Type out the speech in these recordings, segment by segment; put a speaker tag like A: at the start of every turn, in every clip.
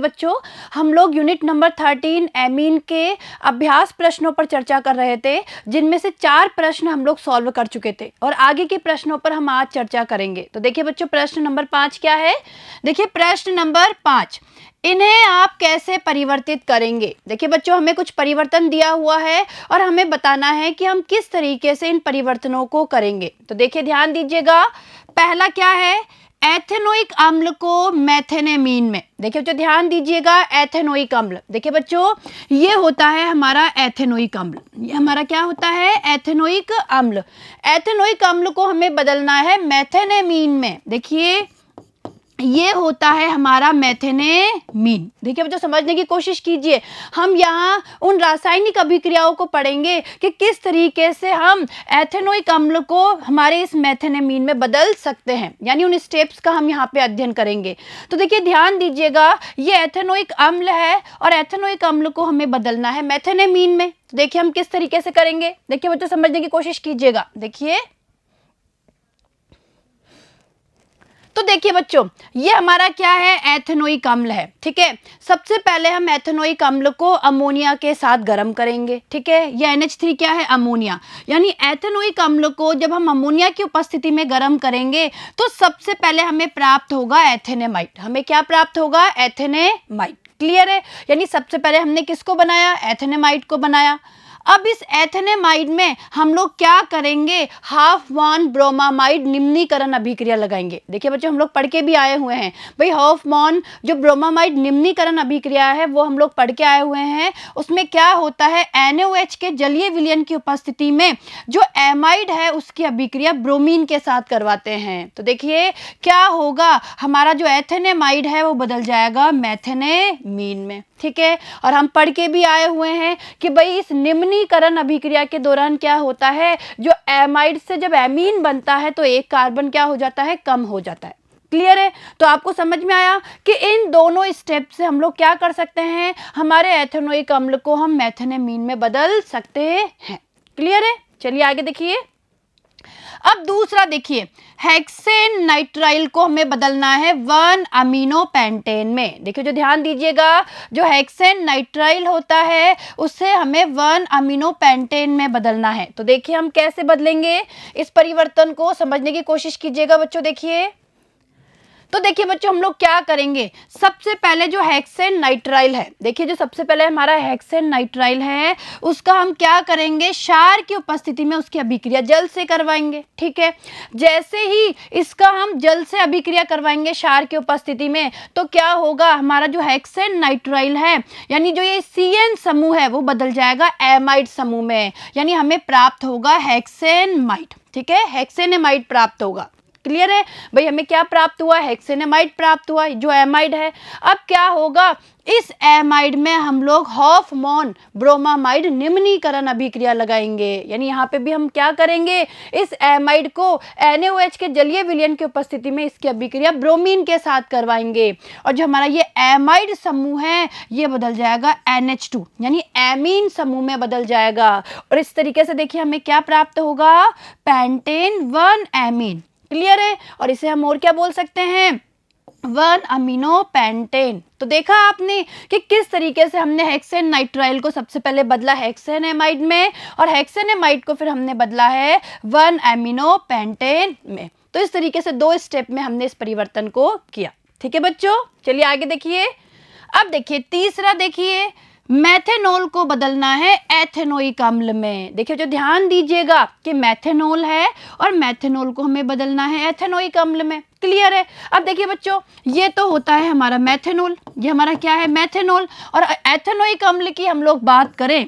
A: बच्चों, हम लोग यूनिट नंबर 13 एमीन के अभ्यास प्रश्नों पर चर्चा कर रहे थे, जिनमें से 4 प्रश्न हम लोग सॉल्व कर चुके थे और आगे के प्रश्नों पर हम आज चर्चा करेंगे। तो देखिए बच्चों, प्रश्न नंबर 5 क्या है? देखिए प्रश्न नंबर 5, इन्हें आप कैसे परिवर्तित करेंगे? देखिए बच्चों, हमें कुछ परिवर्तन दिया हुआ है और हमें बताना है कि हम किस तरीके से इन परिवर्तनों को करेंगे। तो देखिए ध्यान दीजिएगा, पहला क्या है? एथेनोइक अम्ल को मेथेनेमीन में। देखिए बच्चों ध्यान दीजिएगा, एथेनोइक अम्ल, देखिए बच्चों ये होता है हमारा एथेनोइक अम्ल। ये हमारा क्या होता है? एथेनोइक अम्ल। एथेनोइक अम्ल को हमें बदलना है मेथेनेमीन में। देखिए ये होता है हमारा मेथेनेमीन। देखिए बच्चों समझने की कोशिश कीजिए, हम यहाँ उन रासायनिक अभिक्रियाओं को पढ़ेंगे कि किस तरीके से हम एथेनोइक अम्ल को हमारे इस मेथेनेमीन में बदल सकते हैं, यानी उन स्टेप्स का हम यहाँ पे अध्ययन करेंगे। तो देखिए ध्यान दीजिएगा, ये एथेनोइक अम्ल है और एथेनोइक अम्ल को हमें बदलना है मेथेनेमीन में। तो देखिए हम किस तरीके से करेंगे, देखिए बच्चों समझने की कोशिश कीजिएगा। देखिए तो देखिए बच्चों, ये हमारा क्या है? एथेनोइक अम्ल है, ठीक है। सबसे पहले हम एथेनोइक अम्ल को अमोनिया के साथ गर्म करेंगे, ठीक है। ये NH3 क्या है? अमोनिया। यानी एथेनोइक अम्ल को जब हम अमोनिया की उपस्थिति में गर्म करेंगे तो सबसे पहले हमें प्राप्त होगा एथेनेमाइड। हमें क्या प्राप्त होगा? एथेनेमाइड। क्लियर है? यानी सबसे पहले हमने किसको बनाया? एथेनेमाइड को बनाया। अब इस एथेनेमाइड में हम लोग क्या करेंगे? हाफ वन ब्रोमामाइड निम्नीकरण अभिक्रिया लगाएंगे। देखिए बच्चों, हम लोग पढ़ के भी आए हुए हैं भाई, हाफ वन जो ब्रोमामाइड निम्नीकरण अभिक्रिया है वो हम लोग पढ़ के आए हुए हैं। उसमें क्या होता है? NaOH के जलीय विलयन की उपस्थिति में जो एमाइड है उसकी अभिक्रिया ब्रोमीन के साथ करवाते हैं। तो देखिए क्या होगा, हमारा जो एथेनेमाइड है वो बदल जाएगा मेथेनेमीन में, ठीक है। और हम पढ़ के भी आए हुए हैं कि भाई इस निम्नीकरण अभिक्रिया के दौरान क्या होता है, जो एमाइड से जब एमीन बनता है तो एक कार्बन क्या हो जाता है? कम हो जाता है। क्लियर है? तो आपको समझ में आया कि इन दोनों स्टेप से हम लोग क्या कर सकते हैं? हमारे एथेनोइक अम्ल को हम मेथेनेमीन में बदल सकते हैं। क्लियर है? चलिए आगे देखिए। अब दूसरा देखिए, हेक्सेन नाइट्राइल को हमें बदलना है 1 अमीनो पेंटेन में। देखिए जो ध्यान दीजिएगा, जो हेक्सेन नाइट्राइल होता है उसे हमें 1 अमीनो पेंटेन में बदलना है। तो देखिए हम कैसे बदलेंगे, इस परिवर्तन को समझने की कोशिश कीजिएगा बच्चों। देखिए तो देखिए बच्चों, हम लोग क्या करेंगे? सबसे पहले जो हेक्सेन नाइट्राइल है, देखिए जो सबसे पहले हमारा हेक्सेन नाइट्राइल है उसका हम क्या करेंगे? क्षार की उपस्थिति में उसकी अभिक्रिया जल से करवाएंगे, ठीक है। जैसे ही इसका हम जल से अभिक्रिया करवाएंगे क्षार की उपस्थिति में, तो क्या होगा? हमारा जो हेक्सेन नाइट्राइल है, यानी जो ये CN समूह है वो बदल जाएगा एमाइड समूह में, यानी हमें प्राप्त होगा हेक्सेनमाइड, ठीक है। हेक्सेनेमाइड प्राप्त होगा। क्लियर है भाई, हमें क्या प्राप्त हुआ? हेक्सेनेमाइड प्राप्त हुआ, जो एमाइड है। अब क्या होगा? इस एमाइड में हम लोग हाफ मोन ब्रोमामाइड निम्नीकरण अभिक्रिया लगाएंगे, यानी यहाँ पे भी हम क्या करेंगे? इस एमाइड को NaOH के जलीय विलयन की उपस्थिति में इसकी अभिक्रिया ब्रोमीन के साथ करवाएंगे और जो हमारा ये एमाइड समूह है ये बदल जाएगा NH2, यानी एमीन समूह में बदल जाएगा। और इस तरीके से देखिए हमें क्या प्राप्त होगा? Pentane 1 amine. क्लियर है? और इसे हम और क्या बोल सकते हैं? 1 अमीनो पेंटेन। तो देखा आपने कि किस तरीके से हमने हेक्सेन नाइट्राइल को सबसे पहले बदला हेक्सेनेमाइड में और हेक्सेनेमाइड को फिर हमने बदला है 1 अमीनो पेंटेन में। तो इस तरीके से 2 स्टेप में हमने इस परिवर्तन को किया, ठीक है बच्चों। चलिए आगे देखिए। अब देखिए तीसरा, देखिए मेथेनॉल को बदलना है एथेनोइक अम्ल में। देखिए जो ध्यान दीजिएगा कि मेथेनॉल है और मेथेनॉल को हमें बदलना है एथेनोइक अम्ल में। क्लियर है? अब देखिए बच्चों, ये तो होता है हमारा मेथेनॉल, ये हमारा क्या है? मेथेनॉल। और एथेनोइक अम्ल की हम लोग बात करें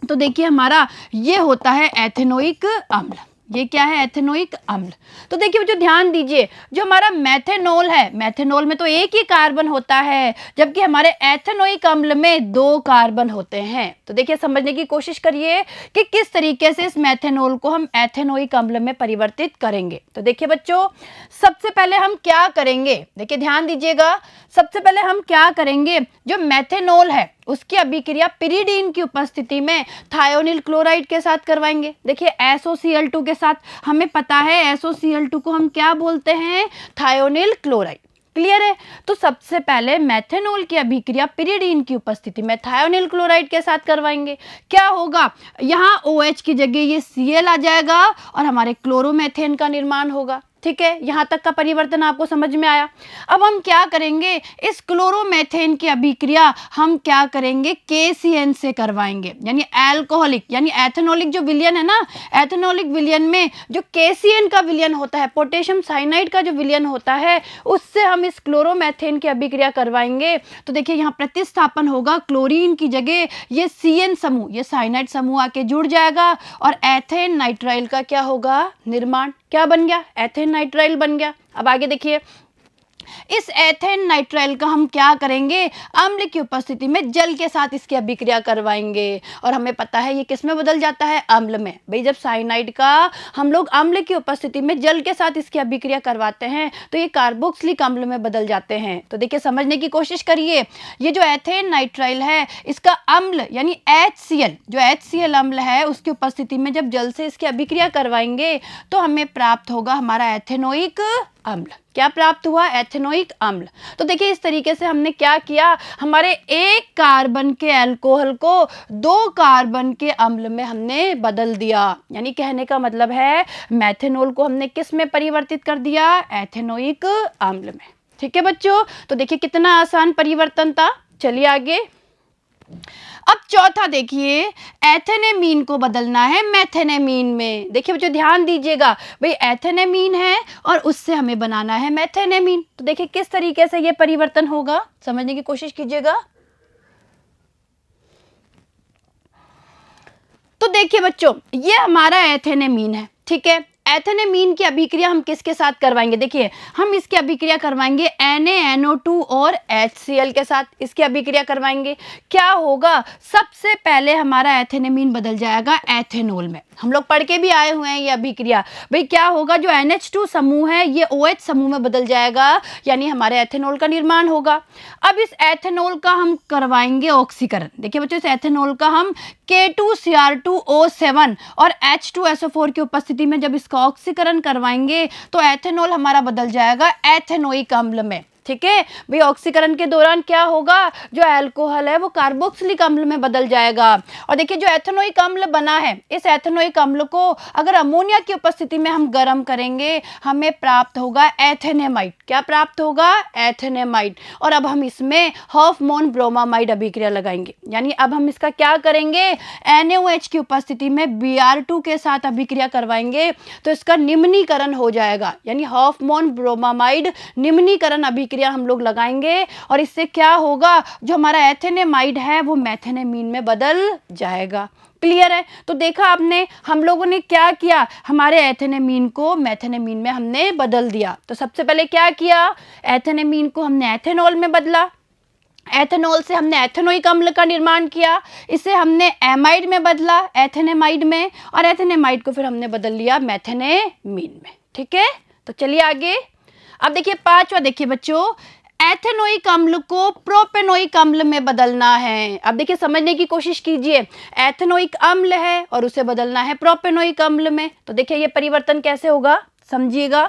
A: तो देखिए हमारा ये होता है एथेनोइक अम्ल। ये क्या है? एथेनोइक अम्ल। तो देखिए बच्चों ध्यान दीजिए, जो हमारा मेथेनॉल है, मेथेनॉल में तो एक ही कार्बन होता है, जबकि हमारे एथेनोइक अम्ल में 2 कार्बन होते हैं। तो देखिए समझने की कोशिश करिए कि किस तरीके से इस मेथेनॉल को हम एथेनोइक अम्ल में परिवर्तित करेंगे। तो देखिए बच्चों, सबसे पहले हम क्या करेंगे? देखिए ध्यान दीजिएगा, सबसे पहले हम क्या करेंगे? जो मेथेनॉल है उसकी अभिक्रिया पिरिडीन की उपस्थिति में थायोनिल क्लोराइड के साथ करवाएंगे। देखिए SOCl2 के साथ, हमें पता है SOCl2 को हम क्या बोलते हैं? Thionyl chloride. क्लियर है। तो सबसे पहले मेथेनॉल की अभिक्रिया पिरिडीन की उपस्थिति में थायोनिल क्लोराइड के साथ करवाएंगे। क्या होगा, यहाँ OH की जगह ये Cl आ जाएगा और हमारे क्लोरोमेथेन का निर्माण होगा। ठीक है, यहाँ तक का परिवर्तन आपको समझ में आया। अब हम क्या करेंगे, इस क्लोरोमेथेन की अभिक्रिया हम क्या करेंगे, KCN से करवाएंगे, यानी एल्कोहलिक यानी एथेनोलिक जो विलयन है ना, एथेनोलिक विलयन में जो KCN का विलयन होता है, पोटेशियम साइनाइड का जो विलयन होता है, उससे हम इस क्लोरोमेथेन की अभिक्रिया करवाएंगे। तो देखिए यहाँ प्रतिस्थापन होगा, क्लोरीन की जगह ये CN समूह, ये साइनाइड समूह आके जुड़ जाएगा और एथेन नाइट्राइल का क्या होगा, निर्माण। क्या बन गया, एथेन नाइट्राइल बन गया। अब आगे देखिए, इस एथेन नाइट्राइल का हम क्या करेंगे, अम्ल की उपस्थिति में जल के साथ इसकी अभिक्रिया करवाएंगे और हमें पता है ये किस में बदल जाता है, अम्ल में। भाई जब साइनाइड का हम लोग अम्ल की उपस्थिति में जल के साथ इसकी अभिक्रिया करवाते हैं तो ये कार्बोक्सिलिक अम्ल में बदल जाते हैं। तो देखिए समझने की कोशिश करिए, ये जो एथेन नाइट्राइल है इसका अम्ल यानी HCl, जो HCl अम्ल है उसकी उपस्थिति में जब जल से इसकी अभिक्रिया करवाएंगे तो हमें प्राप्त होगा हमारा एथेनोइक अम्ल। क्या प्राप्त हुआ, एथेनोइक अम्ल। तो देखिए इस तरीके से हमने क्या किया, हमारे एक कार्बन के अल्कोहल को 2 कार्बन के अम्ल में हमने बदल दिया। यानी कहने का मतलब है मेथेनॉल को हमने किस में परिवर्तित कर दिया, एथेनोइक अम्ल में। ठीक है बच्चों, तो देखिए कितना आसान परिवर्तन था। चलिए आगे, अब चौथा देखिए, एथेनेमीन को बदलना है मेथेनेमीन में। देखिए बच्चों ध्यान दीजिएगा, भाई एथेनेमीन है और उससे हमें बनाना है मेथेनेमीन। तो देखिए किस तरीके से ये परिवर्तन होगा, समझने की कोशिश कीजिएगा। तो देखिए बच्चों, ये हमारा एथेनेमीन है, ठीक है। एथेनेमीन की अभिक्रिया हम किसके साथ करवाएंगे, देखिए हम इसकी अभिक्रिया करवाएंगे NaNO2 और HCl के साथ इसकी अभिक्रिया करवाएंगे। क्या होगा, सबसे पहले हमारा एथेनेमीन बदल जाएगा एथेनॉल में। हम लोग पढ़ के भी आए हुए हैं ये अभिक्रिया। भाई क्या होगा, जो NH2 समूह है ये OH समूह में बदल जाएगा, यानी हमारे एथेनॉल का निर्माण होगा। अब इस एथेनॉल का हम करवाएंगे ऑक्सीकरण। देखिए बच्चों, इस एथेनॉल का हम K2Cr2O7 और H2SO4 की उपस्थिति में जब इसका ऑक्सीकरण करवाएंगे तो एथेनॉल हमारा बदल जाएगा एथेनोइक अम्ल में। ठीक है भाई, ऑक्सीकरण के दौरान क्या होगा, जो अल्कोहल है वो कार्बोक्सिलिक अम्ल में बदल जाएगा। और देखिए जो एथेनोइक अम्ल बना है, इस एथेनोइक अम्ल को अगर अमोनिया की उपस्थिति में हम गर्म करेंगे, हमें प्राप्त होगा एथेनेमाइड। क्या प्राप्त होगा, एथेनेमाइड। और अब हम इसमें हॉफमोन ब्रोमामाइड अभिक्रिया लगाएंगे, यानी अब हम इसका क्या करेंगे, NaOH की उपस्थिति में Br2 के साथ अभिक्रिया करवाएंगे तो इसका निम्नीकरण हो जाएगा, यानी हॉफमोन ब्रोमामाइड निम्नीकरण अभिक्रिया हम लोग लगाएंगे और इससे क्या होगा, जो हमारा एथेनेमाइड है वो मेथेनेमीन में बदल जाएगा। क्लियर है। तो देखा आपने, हम लोगों ने क्या किया, हमारे एथेनेमीन को मेथेनेमीन में हमने बदल दिया। तो सबसे पहले क्या किया, एथेनेमीन को हमने एथेनॉल में बदला, एथेनॉल से हमने एथेनोइक अम्ल का निर्माण किया, इसे हमने एमाइड में बदला, एथेनेमाइड में, और एथेनेमाइड को फिर हमने बदल लिया मेथेनेमीन में। ठीक है, तो चलिए आगे। अब देखिए पांचवा, देखिए बच्चों, एथेनोइक अम्ल को प्रोपेनोइक अम्ल में बदलना है। अब देखिए समझने की कोशिश कीजिए, एथेनोइक अम्ल है और उसे बदलना है प्रोपेनोइक अम्ल में। तो देखिए ये परिवर्तन कैसे होगा, समझिएगा।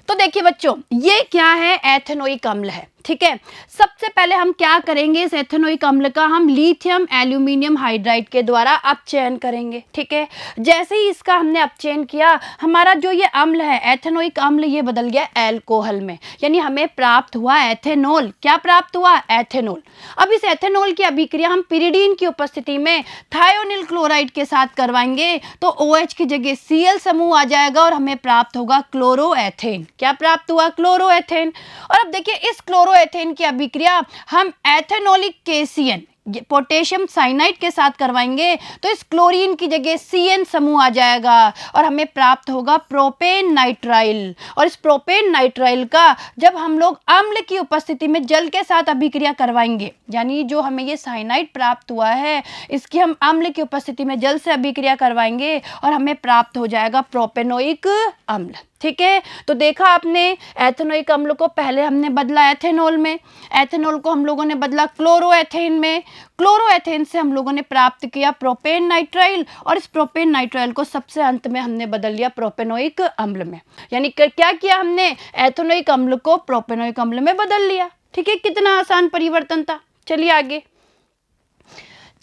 A: तो देखिए बच्चों, ये क्या है, एथेनोइक अम्ल है। ठीक है, सबसे पहले हम क्या करेंगे, इस एथेनोइक अम्ल का हम लिथियम एल्यूमिनियम हाइड्राइड के द्वारा अपचयन करेंगे। ठीक है, जैसे ही इसका हमने अपचयन किया, हमारा जो ये अम्ल है एथेनोइक अम्ल, ये बदल गया एल्कोहल में, यानी हमें प्राप्त हुआ एथेनॉल। क्या प्राप्त हुआ, एथेनॉल। अब इस एथेनॉल की अभिक्रिया हम पिरिडीन की उपस्थिति में थायोनिल क्लोराइड के साथ करवाएंगे तो OH की जगह Cl समूह आ जाएगा और हमें प्राप्त होगा क्लोरोएथेन। क्या प्राप्त हुआ, क्लोरोएथेन। और अब देखिए इस क्लोरोएथेन की अभिक्रिया हम एथेनोलिक KCN पोटेशियम साइनाइड के साथ करवाएंगे तो इस क्लोरीन की जगह CN समूह आ जाएगा और हमें प्राप्त होगा प्रोपेन नाइट्राइल। और इस प्रोपेन नाइट्राइल का जब हम लोग अम्ल की उपस्थिति में जल के साथ अभिक्रिया करवाएंगे, यानी जो हमें ये साइनाइड प्राप्त हुआ है इसकी हम अम्ल की उपस्थिति में जल से अभिक्रिया करवाएंगे और हमें प्राप्त हो जाएगा प्रोपेनोइक अम्ल। ठीक है। तो देखा आपने, एथेनोइक अम्ल को पहले हमने बदला एथेनॉल में, एथेनॉल को हम लोगों ने बदला क्लोरोएथेन में, क्लोरोएथेन से हम लोगों ने प्राप्त किया प्रोपेन नाइट्राइल, और इस प्रोपेन नाइट्राइल को सबसे अंत में हमने बदल लिया प्रोपेनोइक अम्ल में। यानी क्या किया हमने, एथेनोइक अम्ल को प्रोपेनोइक अम्ल में बदल लिया। ठीक है, कितना आसान परिवर्तन था। चलिए आगे,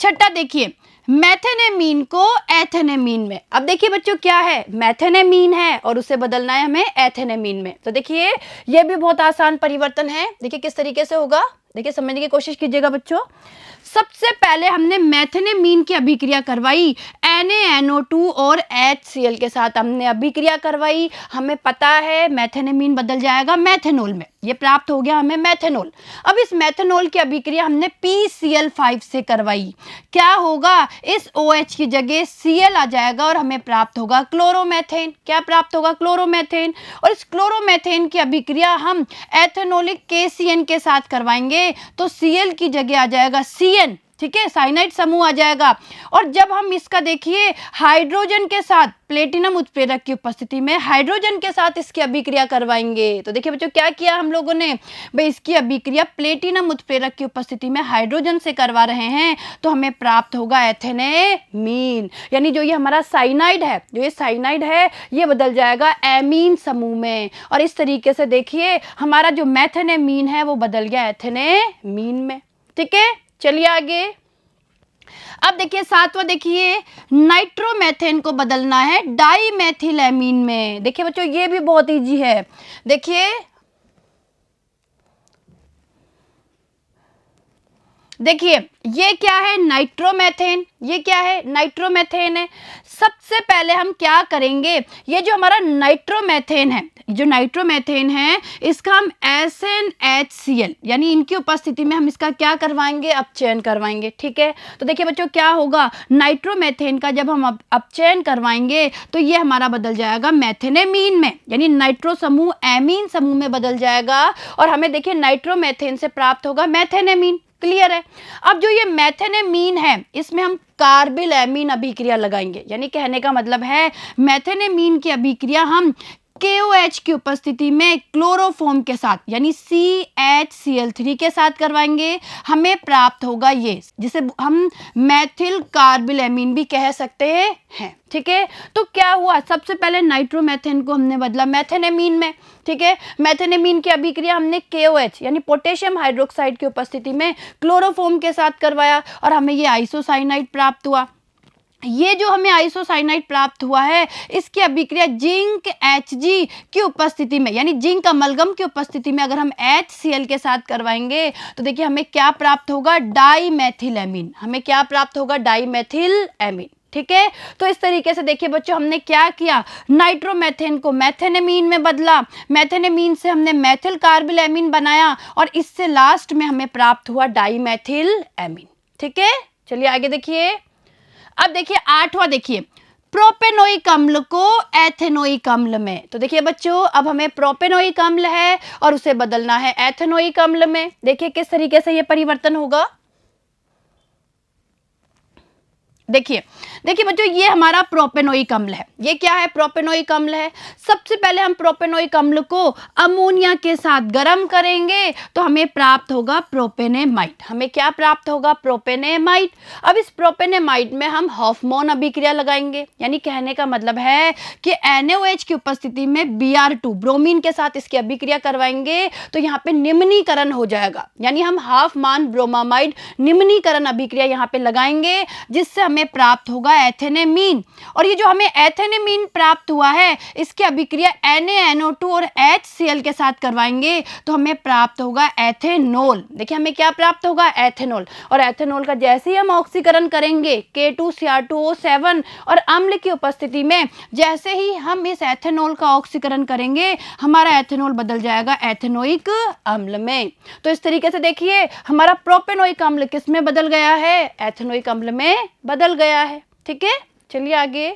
A: छठा देखिए, मेथेनेमीन को एथेनेमीन में। अब देखिए बच्चों, क्या है, मेथेनेमीन है और उसे बदलना है हमें एथेनेमीन में। तो देखिए ये भी बहुत आसान परिवर्तन है। देखिए किस तरीके से होगा, देखिए समझने की कोशिश कीजिएगा बच्चों। सबसे पहले हमने मेथेनेमीन की अभिक्रिया करवाई, NaNO2 और HCl के साथ हमने अभिक्रिया करवाई। हमें पता है मेथेनेमीन बदल जाएगा मेथेनॉल में, ये प्राप्त हो गया हमें मेथेनॉल। अब इस मेथेनॉल की अभिक्रिया हमने PCl5 से करवाई। क्या होगा, इस OH की जगह Cl आ जाएगा और हमें प्राप्त होगा क्लोरोमेथेन। क्या प्राप्त होगा, क्लोरोमेथेन। और इस क्लोरोमेथेन की अभिक्रिया हम एथेनोलिक KCN के साथ करवाएंगे, तो Cl की जगह आ जाएगा CN। ठीक है, साइनाइड समूह आ जाएगा। और जब हम इसका देखिए हाइड्रोजन के साथ, प्लेटिनम उत्प्रेरक की उपस्थिति में हाइड्रोजन के साथ इसकी अभिक्रिया करवाएंगे। तो देखिए बच्चों क्या किया हम लोगों ने, भाई इसकी अभिक्रिया प्लेटिनम उत्प्रेरक की उपस्थिति में हाइड्रोजन से करवा रहे हैं, तो हमें प्राप्त होगा एथेनेमीन। यानी जो ये हमारा साइनाइड है, जो ये साइनाइड है, ये बदल जाएगा एमीन समूह में। और इस तरीके से देखिए हमारा जो मेथेनेमीन है वो बदल गया एथेनेमीन में। ठीक है, चलिए आगे। अब देखिए सातवां, देखिए नाइट्रोमेथेन को बदलना है डाईमेथिलेमीन में। देखिए बच्चों ये भी बहुत इजी है। देखिए ये क्या है, नाइट्रोमेथेन। ये क्या है, नाइट्रोमेथेन है। सबसे पहले हम क्या करेंगे, ये जो हमारा नाइट्रोमेथेन है, जो नाइट्रोमेथेन है, इसका हम SnHCl यानी इनकी उपस्थिति में हम इसका क्या करवाएंगे, अपचयन करवाएंगे। ठीक है, तो देखिए बच्चों क्या होगा, नाइट्रोमेथेन का जब हम अपचयन करवाएंगे तो ये हमारा बदल जाएगा मेथेनेमीन में, यानी नाइट्रो समूह एमीन समूह में बदल जाएगा। और हमें देखिए नाइट्रोमेथेन से प्राप्त होगा मेथेनेमीन। क्लियर है। अब जो ये मेथेनेमीन है, इसमें हम कार्बिल एमीन अभिक्रिया लगाएंगे। यानी कहने का मतलब है मेथेनेमीन की अभिक्रिया हम KOH की उपस्थिति में क्लोरोफॉर्म के साथ यानी CHCl3 के साथ करवाएंगे। हमें प्राप्त होगा ये, जिसे हम मेथिल कार्बिलेमीन भी कह सकते हैं। ठीक है, तो क्या हुआ, सबसे पहले नाइट्रोमेथेन को हमने बदला मेथेनेमीन में। ठीक है, मेथेनेमीन की अभिक्रिया हमने KOH यानी पोटेशियम हाइड्रोक्साइड की उपस्थिति में क्लोरोफॉर्म के साथ करवाया और हमें ये आइसोसाइनाइड प्राप्त हुआ। ये जो हमें आइसोसाइनाइड प्राप्त हुआ है, इसकी अभिक्रिया जिंक Hg की उपस्थिति में यानी जिंक अमलगम की उपस्थिति में अगर हम HCl के साथ करवाएंगे तो देखिए हमें क्या प्राप्त होगा, डाईमेथिलेमीन। हमें क्या प्राप्त होगा, डाईमेथिलेमीन। ठीक है, तो इस तरीके से देखिए बच्चों हमने क्या किया, नाइट्रोमेथेन को मेथेनेमीन में बदला, मेथेनेमीन से हमने मेथिल कार्बिलेमीन बनाया और इससे लास्ट में हमें प्राप्त हुआ डाईमेथिलेमीन। ठीक है, चलिए आगे देखिए। अब देखिए आठवां, देखिए प्रोपेनोइक अम्ल को एथेनोइक अम्ल में। तो देखिए बच्चों अब हमें प्रोपेनोइक अम्ल है और उसे बदलना है एथेनोइक अम्ल में। देखिए किस तरीके से ये परिवर्तन होगा। देखिए बच्चों ये हमारा प्रोपेनोइक अम्ल है। ये क्या है, प्रोपेनोइक अम्ल है। सबसे पहले हम प्रोपेनोइक अम्ल को अमोनिया के साथ गर्म करेंगे तो हमें प्राप्त होगा प्रोपेनेमाइड। हमें क्या प्राप्त होगा, प्रोपेनेमाइड। अब इस प्रोपेनेमाइड में हम हॉफमैन अभिक्रिया लगाएंगे, यानी कहने का मतलब है कि NaOH की उपस्थिति में Br2 ब्रोमीन के साथ इसकी अभिक्रिया करवाएंगे तो यहाँ पे निम्नीकरण हो जाएगा, यानी हम हाफमान ब्रोमामाइड निम्नीकरण अभिक्रिया यहाँ पे लगाएंगे जिससे हमें प्राप्त होगा एथेनेमीन। और ये जो हमें एथेनेमीन प्राप्त हुआ है इसकी अभिक्रिया NaNO2 और HCl के साथ करवाएंगे तो हमें प्राप्त होगा एथेनॉल। देखिए हमें क्या प्राप्त होगा, एथेनॉल। और एथेनॉल का जैसे ही हम ऑक्सीकरण करेंगे K2Cr2O7 और अम्ल की उपस्थिति में जैसे ही हम इस एथेनॉल का ऑक्सीकरण करेंगे हमारा एथेनॉल बदल जाएगा एथेनोइक अम्ल में। तो इस तरीके से देखिए हमारा प्रोपेनोइक अम्ल किस में बदल गया है, एथेनोइक अम्ल में बदल गया है। ठीक है, चलिए आगे।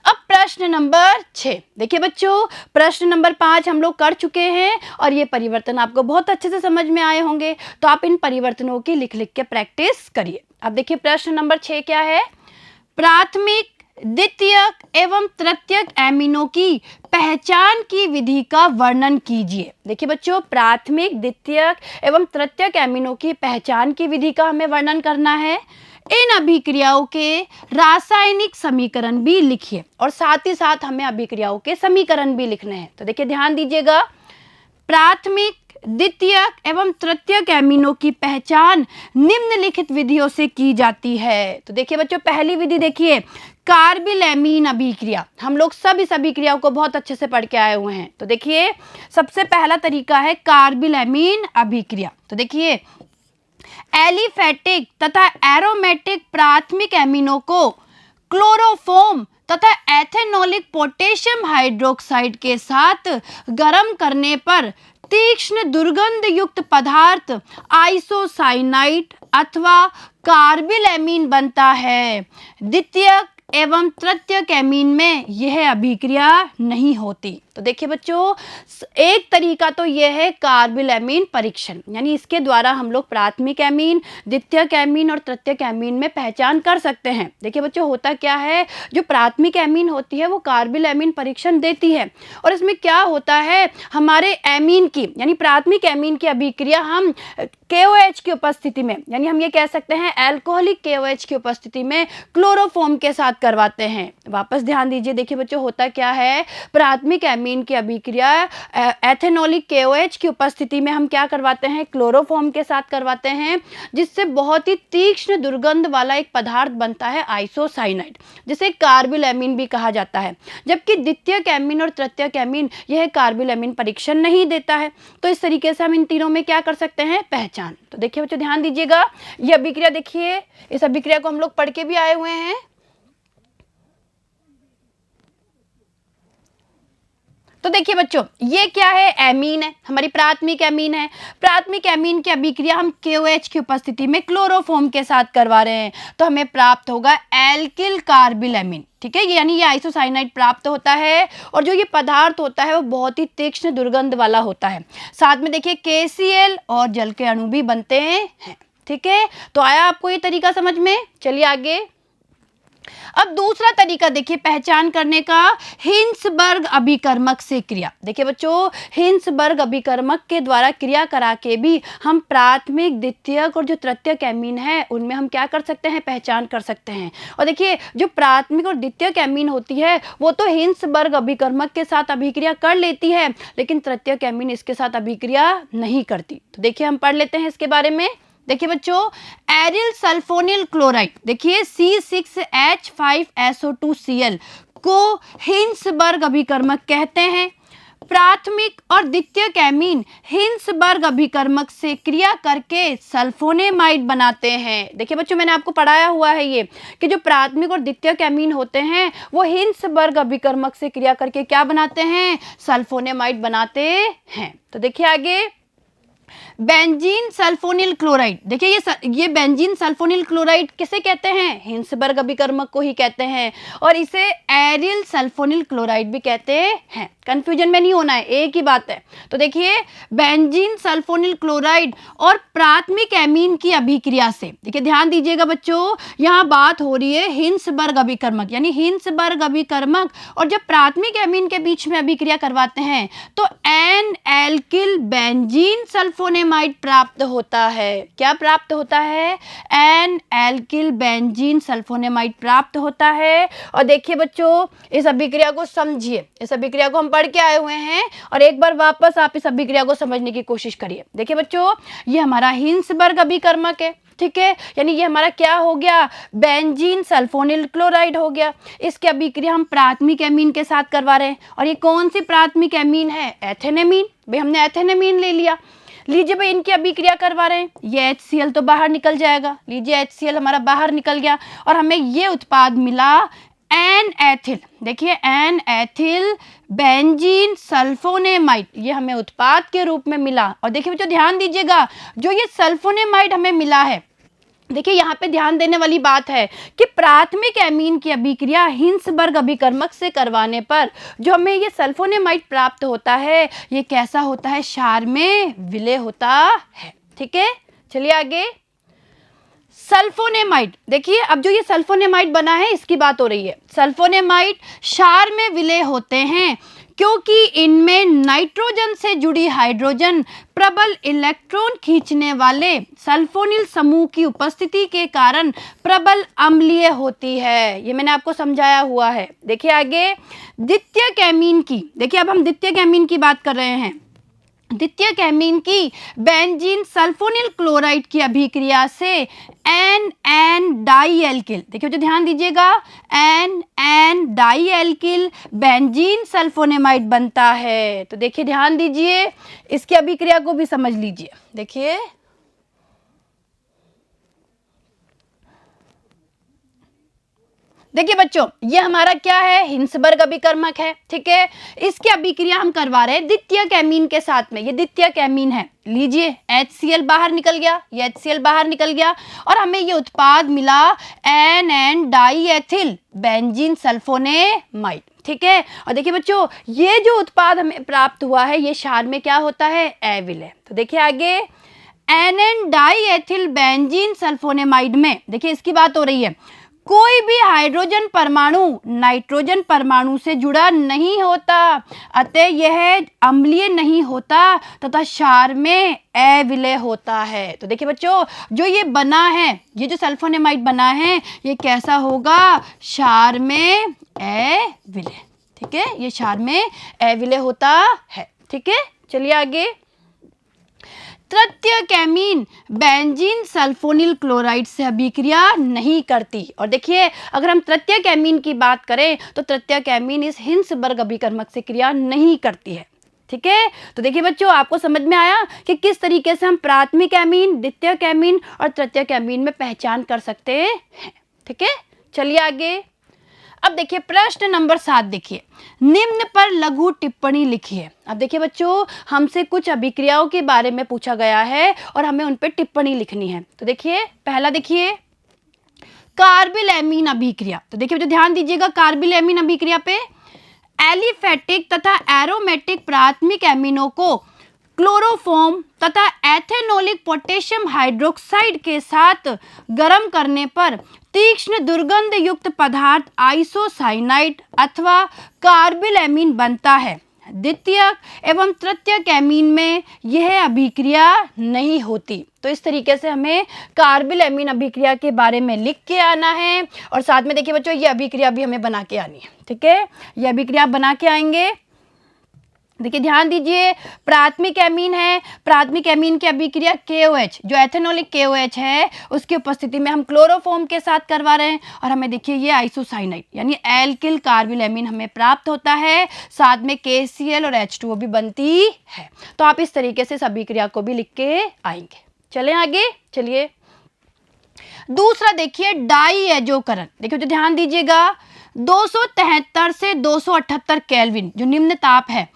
A: अब प्रश्न नंबर 6, देखिए बच्चों प्रश्न नंबर 5 हम लोग कर चुके हैं और ये परिवर्तन आपको बहुत अच्छे से समझ में आए होंगे, तो आप इन परिवर्तनों की लिख लिख के प्रैक्टिस करिए। अब देखिए प्रश्न नंबर 6 क्या है, प्राथमिक द्वितीयक एवं तृतीयक एमिनो की पहचान की विधि का वर्णन कीजिए। देखिए बच्चों, प्राथमिक, द्वितीयक एवं तृतीयक एमिनो की पहचान की विधि का हमें वर्णन करना है। इन अभिक्रियाओं के रासायनिक समीकरण भी लिखिए और साथ ही साथ हमें अभिक्रियाओं के समीकरण भी लिखने हैं। तो देखिए ध्यान दीजिएगा, प्राथमिक, द्वितीयक एवं तृतीयक एमिनो की पहचान निम्नलिखित विधियों से की जाती है। तो देखिए बच्चों, पहली विधि देखिए, कार्बिलएमीन अभिक्रिया। हम लोग सब इस अभिक्रिया को बहुत अच्छे से पढ़ के आए हुए हैं। तो देखिए सबसे पहला तरीका है कार्बिलएमीन अभिक्रिया। तो देखिए एलिफेटिक तथा एरोमेटिक प्राथमिक एमिनो को क्लोरोफॉर्म तथा एथेनॉलिक पोटेशियम हाइड्रोक्साइड के साथ गर्म करने पर तीक्ष्ण दुर्गंध युक्त पदार्थ आइसोसाइनाइड अथवा कार्बिलएमीन बनता है। द्वितीयक एवं तृतीयक एमीन में यह अभिक्रिया नहीं होती। तो देखिए बच्चों, एक तरीका तो यह है कार्बिलएमीन परीक्षण, यानी इसके द्वारा हम लोग प्राथमिक एमीन, द्वितीयक एमीन और तृतीयक एमीन में पहचान कर सकते हैं। देखिए बच्चों, होता क्या है, जो प्राथमिक एमीन होती है वो कार्बिलएमीन परीक्षण देती है और इसमें क्या होता है, हमारे एमीन की यानी प्राथमिक एमीन की अभिक्रिया हम KOH की उपस्थिति में, यानी हम ये कह सकते हैं एल्कोहलिक KOH की उपस्थिति में क्लोरोफॉर्म के साथ करवाते हैं। वापस ध्यान दीजिए, देखिए बच्चों होता क्या है, प्राथमिक एमीन की अभिक्रिया एथेनॉलिक KOH की उपस्थिति में हम क्या करवाते हैं, क्लोरोफॉर्म के साथ करवाते हैं, जिससे बहुत ही तीक्ष्ण दुर्गंध वाला एक पदार्थ बनता है आइसोसाइनाइड, जिसे कार्बिलएमीन भी कहा जाता है। जबकि द्वितीयक एमीन और तृतीयक एमीन यह कार्बिलएमीन परीक्षण नहीं देता है। तो इस तरीके से हम इन तीनों में क्या कर सकते हैं, पहचान। तो देखिए बच्चों ध्यान दीजिएगा, ये अभिक्रिया देखिए, इस अभिक्रिया को हम लोग पढ़ के भी आए हुए हैं। तो देखिए बच्चों, ये क्या है, एमीन है, हमारी प्राथमिक एमीन है। प्राथमिक एमीन की अभिक्रिया हम KOH की उपस्थिति में क्लोरोफॉर्म के साथ करवा रहे हैं, तो हमें प्राप्त होगा एल्किल कार्बिलएमीन। ठीक है, यानी ये आइसोसाइनाइड प्राप्त होता है और जो ये पदार्थ होता है वो बहुत ही तीक्ष्ण दुर्गंध वाला होता है। साथ में देखिए KCl और जल के अणु भी बनते हैं। ठीक है, तो आया आपको ये तरीका समझ में। चलिए आगे, अब दूसरा तरीका देखिए पहचान करने का, हिंसबर्ग अभिकर्मक से क्रिया। देखिए बच्चों, हिंसबर्ग अभिकर्मक के द्वारा क्रिया करा के भी हम प्राथमिक, द्वितीयक और जो तृतीयक एमीन है उनमें हम क्या कर सकते हैं, पहचान कर सकते हैं। और देखिए जो प्राथमिक और द्वितीयक एमीन होती है वो तो हिंसबर्ग अभिकर्मक के साथ अभिक्रिया कर लेती है, लेकिन तृतीयक एमीन इसके साथ अभिक्रिया नहीं करती। तो देखिए हम पढ़ लेते हैं इसके बारे में। देखिए बच्चों, एरिल सल्फोनिल क्लोराइड, देखिए C6H5SO2Cl को हिंसबर्ग अभिकर्मक कहते हैं। प्राथमिक और द्वितीयक एमीन हिंसबर्ग अभिकर्मक से क्रिया करके सल्फोनेमाइड बनाते हैं। देखिए बच्चों, मैंने आपको पढ़ाया हुआ है ये कि जो प्राथमिक और द्वितीयक एमीन होते हैं वो हिंसबर्ग अभिकर्मक से क्रिया करके क्या बनाते हैं, सल्फोनेमाइड बनाते हैं। तो देखिए आगे, बेंजीन सल्फोनिल क्लोराइड। देखिए ये बेंजीन सल्फोनिल क्लोराइड किसे कहते हैं, हिंसबर्ग अभिकर्मक को ही कहते हैं और इसे एरिल सल्फोनिल क्लोराइड भी कहते हैं। कंफ्यूजन में नहीं होना है, एक ही बात है। तो देखिए बेंजीन सल्फोनिल क्लोराइड और प्राथमिक एमीन की अभिक्रिया से, देखिए ध्यान दीजिएगा बच्चों, यहाँ बात हो रही है हिंसबर्ग अभिकर्मक, यानी हिंसबर्ग अभिकर्मक और जब प्राथमिक एमीन के बीच में अभिक्रिया करवाते हैं तो एन एल्किल बेंजीन सल्फोनेमाइड प्राप्त होता है। क्या प्राप्त होता है, एन एल्किल बेंजीन सल्फोनेमाइड प्राप्त होता है। और देखिए बच्चों, इस अभिक्रिया को समझिए, इस अभिक्रिया को हम पढ़ के आए हुए हैं और एक बार वापस आप इस अभिक्रिया को समझने की कोशिश करिए। देखिए बच्चों, ये हमारा हिंसबर्ग अभिकर्मक है, ठीक है, यानी ये हमारा क्या हो गया, बेंजीन सल्फोनिल क्लोराइड हो गया। इसकी अभिक्रिया हम प्राथमिक एमीन के साथ करवा रहे हैं और ये कौन सी प्राथमिक एमीन है, एथेनेमीन। भाई हमने एथेनेमीन ले लिया, लीजिए भाई इनकी अभिक्रिया करवा रहे हैं, ये HCl तो बाहर निकल जाएगा। लीजिए HCl हमारा बाहर निकल गया और हमें ये उत्पाद मिला एन एथिल। देखिए एन एथिल बेंजीन सल्फोनेमाइड, ये हमें उत्पाद के रूप में मिला। और देखिए बच्चों ध्यान दीजिएगा, जो ये सल्फोनेमाइड हमें मिला है, देखिए यहाँ पे ध्यान देने वाली बात है कि प्राथमिक एमीन की अभिक्रिया हिंसबर्ग अभिकर्मक से करवाने पर जो हमें ये सल्फोनेमाइड प्राप्त होता है, ये कैसा होता है, क्षार में विलय होता है। ठीक है, चलिए आगे, सल्फोनेमाइड, देखिए अब जो ये सल्फोनेमाइड बना है इसकी बात हो रही है। सल्फोनेमाइड क्षार में विलय होते हैं क्योंकि इनमें नाइट्रोजन से जुड़ी हाइड्रोजन प्रबल इलेक्ट्रॉन खींचने वाले सल्फोनिल समूह की उपस्थिति के कारण प्रबल अम्लीय होती है। ये मैंने आपको समझाया हुआ है। देखिए आगे द्वितीय कैमीन की, देखिए अब हम द्वितीय कैमीन की बात कर रहे हैं। द्वितीय कैमीन की बेंजीन सल्फोनिल क्लोराइड की अभिक्रिया से एन एन डाई एल्किल, देखिए जो ध्यान दीजिएगा, N N di alkyl benzene sulphonamide बनता है। तो देखिए ध्यान दीजिए, इसकी अभिक्रिया को भी समझ लीजिए। देखिए देखिए बच्चों, ये हमारा क्या है, हिंसबर्ग अभिकर्मक है, ठीक है। इसकी अभिक्रिया हम करवा रहे हैं द्वितीय कैमीन के साथ में। ये द्वितीय कैमीन है, लीजिए HCl बाहर निकल गया, ये HCl बाहर निकल गया और हमें ये उत्पाद मिला N N di ethyl benzene sulphonamide, ठीक है। और देखिए बच्चों, ये जो उत्पाद हमें प्राप्त हुआ है ये क्षार में क्या होता है, अविलय। तो देखिए आगे N N di ethyl benzene sulphonamide में, देखिए इसकी बात हो रही है, कोई भी हाइड्रोजन परमाणु नाइट्रोजन परमाणु से जुड़ा नहीं होता, अतः यह अम्लीय नहीं होता तथा क्षार में अविलय होता है। तो देखिए बच्चों, जो ये बना है, ये जो सल्फोनेमाइड बना है ये कैसा होगा, क्षार में अविलय, ठीक है। ये क्षार में अविलय होता है, ठीक है। चलिए आगे, तृतीय कैमीन बेंजीन सल्फोनिल क्लोराइड से अभिक्रिया नहीं करती। और देखिए अगर हम तृतीय कैमीन की बात करें तो तृतीय कैमीन इस हिंसबर्ग अभिकर्मक से क्रिया नहीं करती है, ठीक है। तो देखिए बच्चों, आपको समझ में आया कि किस तरीके से हम प्राथमिक कैमीन, द्वितीय कैमीन और तृतीय कैमीन में पहचान कर सकते हैं, ठीक है। चलिए आगे, अब देखिए प्रश्न नंबर 7, देखिए निम्न पर लघु टिप्पणी लिखिए। अब देखिए बच्चों, हमसे कुछ अभिक्रियाओं के बारे में पूछा गया है और हमें उन पर टिप्पणी लिखनी है। तो देखिए पहला, देखिए कार्बिलएमीन अभिक्रिया। तो देखिए बच्चों ध्यान दीजिएगा, कार्बिलएमीन अभिक्रिया पे एलिफेटिक तथा एरोमेटिक प्राथमिक एमिनों को क्लोरोफॉर्म तथा एथेनोलिक पोटेशियम हाइड्रोक्साइड के साथ गर्म करने पर तीक्ष्ण दुर्गंध युक्त पदार्थ आइसोसाइनाइड अथवा कार्बिलएमीन बनता है। द्वितीय एवं तृतीय कैमीन में यह अभिक्रिया नहीं होती। तो इस तरीके से हमें कार्बिलएमीन अभिक्रिया के बारे में लिख के आना है और साथ में देखिए बच्चों, ये अभिक्रिया भी हमें बना के आनी है, ठीक है। ये अभिक्रिया बना के आएंगे। देखिए ध्यान दीजिए, प्राथमिक एमीन है, प्राथमिक एमीन की अभिक्रिया KOH, जो एथेनोलिक KOH है उसकी उपस्थिति में हम क्लोरोफॉर्म के साथ करवा रहे हैं और हमें देखिए ये आइसोसाइनाइड यानी एल्किल कार्बिलएमीन हमें प्राप्त होता है, साथ में KCl और H2O भी बनती है। तो आप इस तरीके से इस अभिक्रिया को भी लिख के आएंगे। चलें आगे, चलिए दूसरा देखिए डाई एजोकरण। देखिए तो ध्यान दीजिएगा, 273 से 278 केल्विन जो निम्न ताप है,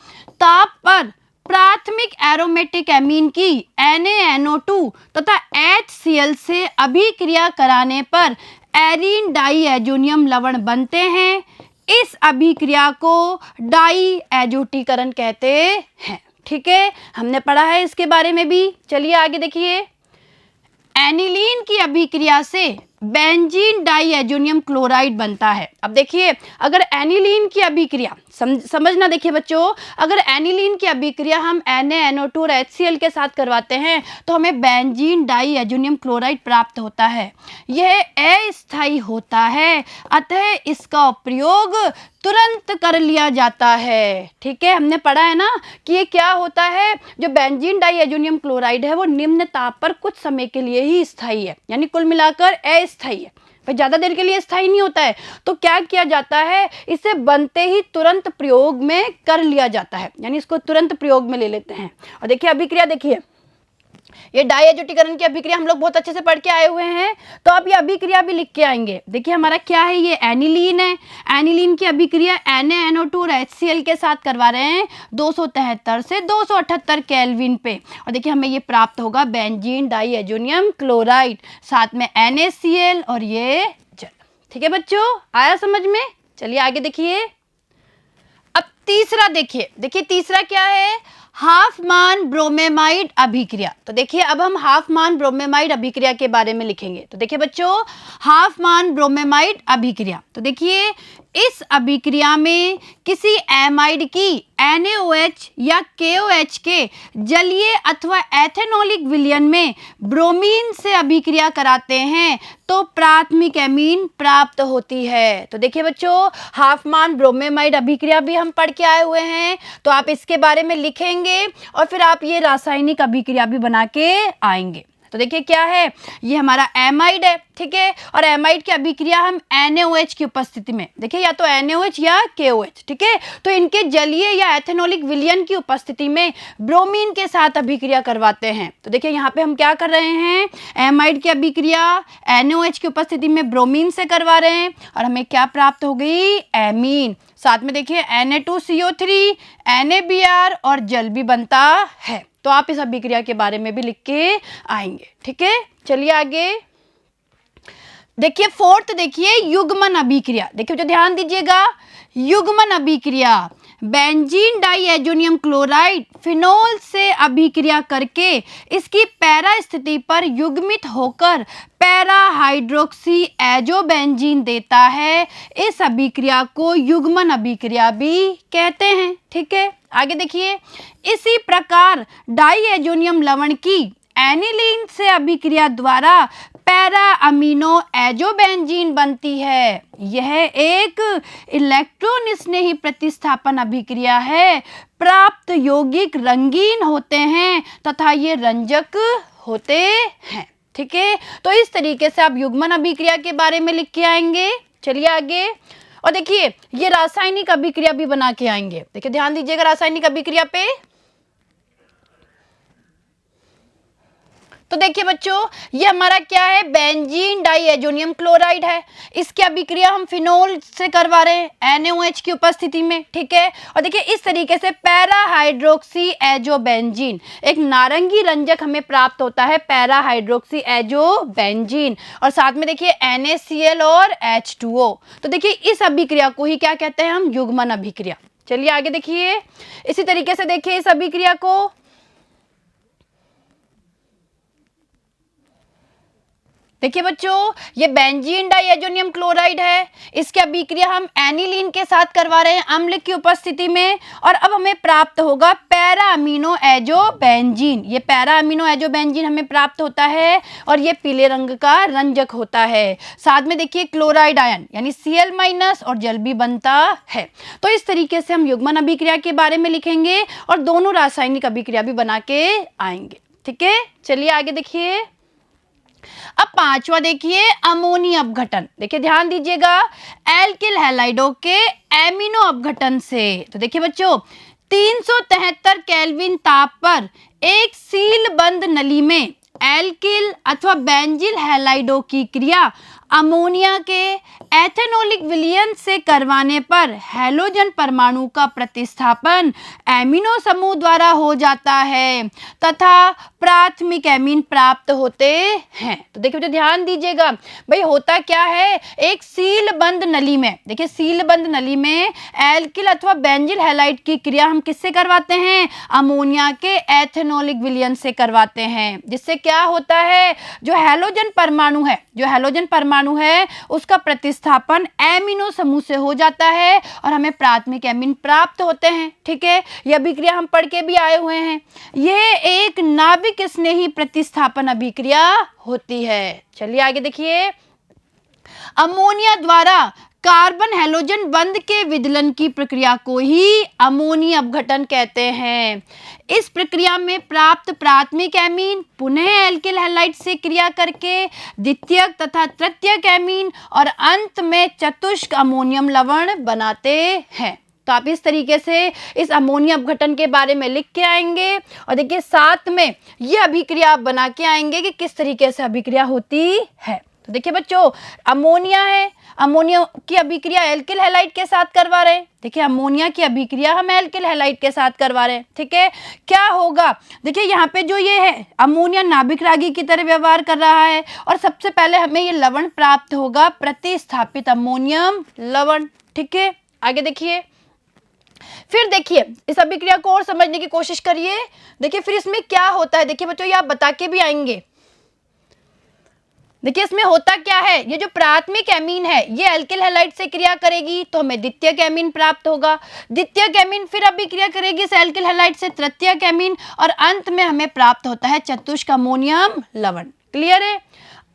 A: ताप पर प्राथमिक एरोमेटिक एमीन की NaNO2 तथा HCl से अभिक्रिया कराने पर एरीन डाई एजोनियम लवण बनते हैं। इस अभिक्रिया को डाई एजोटीकरण कहते हैं, ठीक है। हमने पढ़ा है इसके बारे में भी। चलिए आगे देखिए, एनिलीन की अभिक्रिया से बेंजीन डाईएजोनियम क्लोराइड बनता है। अब देखिए अगर एनिलीन की अभिक्रिया समझना, देखिए बच्चों, अगर एनिलीन की अभिक्रिया हम NaNO2 और HCl के साथ करवाते हैं तो हमें बेंजीन डाईएजोनियम क्लोराइड प्राप्त होता है। यह अस्थायी होता है, अतः इसका प्रयोग तुरंत कर लिया जाता है, ठीक है। हमने पढ़ा है ना कि ये क्या होता है, जो बेंजीन डाईएजोनियम क्लोराइड है वो निम्न ताप पर कुछ समय के लिए ही स्थायी है, यानी कुल मिलाकर अस्थायी है, भाई ज़्यादा देर के लिए स्थायी नहीं होता है। तो क्या किया जाता है, इसे बनते ही तुरंत प्रयोग में कर लिया जाता है, यानी इसको तुरंत प्रयोग में ले लेते हैं। और देखिए अभिक्रिया, देखिए ये डाईएजोटीकरण की अभिक्रिया हम लोग बहुत अच्छे से पढ़ के आए हुए हैं, तो अब ये अभिक्रिया भी लिख के आएंगे। देखिए हमारा क्या है, ये एनिलीन है, एनिलीन की अभिक्रिया NaNO2 और HCl के साथ करवा रहे हैं 273 से 278 केल्विन पे। और देखिए हमें ये प्राप्त होगा बेंजीन डाईएजोनियम क्लोराइड, साथ में NaCl और ये जल, ठीक है बच्चों, आया समझ में। चलिए आगे देखिए, अब तीसरा देखिए, देखिए तीसरा क्या है, हाफ मान ब्रोमेमाइड अभिक्रिया। तो देखिए अब हम हाफ मान ब्रोमेमाइड अभिक्रिया के बारे में लिखेंगे। तो देखिए बच्चों, हाफ मान ब्रोमेमाइड अभिक्रिया, तो देखिए इस अभिक्रिया में किसी एमाइड की NaOH या KOH के जलीय अथवा एथेनॉलिक विलयन में ब्रोमीन से अभिक्रिया कराते हैं तो प्राथमिक एमीन प्राप्त होती है। तो देखिए बच्चों, हाफ मान ब्रोमेमाइड अभिक्रिया भी हम पढ़ के आए हुए हैं, तो आप इसके बारे में लिखेंगे और फिर आप ये रासायनिक अभिक्रिया भी बना के आएंगे। तो देखिए क्या है, ये हमारा एमाइड है, ठीक है, और एमाइड की अभिक्रिया हम NaOH की उपस्थिति में, देखिए या तो NaOH या KOH, ठीक है, तो इनके जलीय या एथेनॉलिक विलयन की उपस्थिति में ब्रोमीन के साथ अभिक्रिया करवाते हैं। तो देखिए यहाँ पे हम क्या कर रहे हैं, एमाइड की अभिक्रिया NaOH की उपस्थिति में ब्रोमीन से करवा रहे हैं और हमें क्या प्राप्त हो गई, एमीन। साथ में देखिए Na2CO3, NaBr और जल भी बनता है। तो आप इस अभिक्रिया के बारे में भी लिख के आएंगे, ठीक है। चलिए आगे देखिए, फोर्थ देखिए युग्मन अभिक्रिया। देखिए जो ध्यान दीजिएगा, युग्मन अभिक्रिया, बेंजीन डाइएजोनियम क्लोराइड फिनोल से अभिक्रिया करके इसकी पैरा स्थिति पर युग्मित होकर पैरा हाइड्रोक्सी एजोबेंजीन देता है। इस अभिक्रिया को युग्मन अभिक्रिया भी कहते हैं, ठीक है। आगे देखिए, इसी प्रकार डाइएजोनियम लवण की एनिलीन से अभिक्रिया द्वारा पैरा अमीनो एजोबेंजीन बनती है। यह एक इलेक्ट्रॉन स्नेही प्रतिस्थापन अभिक्रिया है। प्राप्त यौगिक रंगीन होते हैं तथा ये रंजक होते हैं, ठीक है। तो इस तरीके से आप युग्मन अभिक्रिया के बारे में लिख के आएंगे। चलिए आगे, और देखिए ये रासायनिक अभिक्रिया भी बना के आएंगे। देखिए ध्यान दीजिएगा रासायनिक अभिक्रिया पे। तो देखिए बच्चों, ये हमारा क्या है, बेंजीन डाइएजोनियम क्लोराइड है। इसकी अभिक्रिया हम फिनोल से करवा रहे हैं NaOH की उपस्थिति में, ठीक है। और देखिए इस तरीके से पैरा हाइड्रोक्सी एजोबेंजीन, एक नारंगी रंजक हमें प्राप्त होता है, पैरा हाइड्रोक्सी एजोबेंजीन, और साथ में देखिए NaCl और H2O। तो देखिए इस अभिक्रिया को ही क्या कहते हैं हम, युग्मन अभिक्रिया। चलिए आगे देखिए, इसी तरीके से देखिए इस अभिक्रिया को, देखिए बच्चों ये बेंजीन डाइएजोनियम क्लोराइड है। इसकी अभिक्रिया हम एनिलीन के साथ करवा रहे हैं अम्ल की उपस्थिति में, और अब हमें प्राप्त होगा पैरा अमीनो एजोबेंजीन। ये पैरा अमीनो एजोबेंजीन हमें प्राप्त होता है और ये पीले रंग का रंजक होता है। साथ में देखिए क्लोराइड आयन यानी Cl- और जल भी बनता है। तो इस तरीके से हम युग्मन अभिक्रिया के बारे में लिखेंगे और दोनों रासायनिक अभिक्रिया भी बना के आएंगे, ठीक है। चलिए आगे देखिए, अब पांचवा देखिए अमोनिया अपघटन। देखिए ध्यान दीजिएगा, एल्किल हैलाइडों के एमिनो अपघटन से। तो देखिए बच्चों, 373 केल्विन ताप पर एक सील बंद नली में एल्किल अथवा बेंजिल हैलाइडों की क्रिया अमोनिया के एथेनॉलिक विलयन से करवाने पर हैलोजन परमाणु का प्रतिस्थापन एमिनो समूह द्वारा हो जाता है तथा प्राथमिक एमीन प्राप्त होते हैं। तो देखिए जो ध्यान दीजिएगा, भाई होता क्या है, एक सील बंद नली में, देखिए सील बंद नली में एल्किल अथवा बेंजिल हैलाइड की क्रिया हम किससे करवाते हैं, अमोनिया के एथेनॉलिक विलयन से करवाते हैं। जिससे क्या होता है, जो हैलोजन परमाणु है उसका प्रतिस्थापन एमिनो समूह से हो जाता है और हमें प्राथमिक एमीन प्राप्त होते हैं, ठीक है। यह अभिक्रिया हम पढ़ के भी आए हुए हैं। यह एक नाभिक स्नेही प्रतिस्थापन अभिक्रिया होती है। चलिए आगे देखिए, अमोनिया द्वारा कार्बन हैलोजन बंध के विदलन की प्रक्रिया को ही अमोनिया अपघटन कहते हैं। इस प्रक्रिया में प्राप्त प्राथमिक एमीन पुनः एल्किल हैलाइड से क्रिया करके द्वितीयक तथा तृतीयक एमीन और अंत में चतुष्क अमोनियम लवण बनाते हैं। तो आप इस तरीके से इस अमोनिया अपघटन के बारे में लिख के आएंगे और देखिए साथ में ये अभिक्रिया आप बना के आएंगे कि किस तरीके से अभिक्रिया होती है। तो देखिए बच्चों, अमोनिया है, अमोनिया की अभिक्रिया एल्किल हैलाइड के साथ करवा रहे हैं। देखिए अमोनिया की अभिक्रिया हम एल्किल हैलाइड के साथ करवा रहे हैं, ठीक है। क्या होगा, देखिए यहाँ पे जो ये है अमोनिया नाभिक रागी की तरह व्यवहार कर रहा है और सबसे पहले हमें ये लवण प्राप्त होगा प्रतिस्थापित अमोनियम लवण, ठीक है। आगे देखिए, फिर देखिए इस अभिक्रिया को और समझने की कोशिश करिए। देखिए फिर इसमें क्या होता है, देखिए बच्चों ये आप बता के भी आएंगे। देखिए इसमें होता क्या है, ये जो प्राथमिक एमीन है ये एल्किल हैलाइड से क्रिया करेगी तो हमें द्वितीयक एमीन प्राप्त होगा। द्वितीयक एमीन फिर अभिक्रिया करेगी इस एल्किल हैलाइड से तृतीयक एमीन, और अंत में हमें प्राप्त होता है चतुष्क अमोनियम लवण। क्लियर है।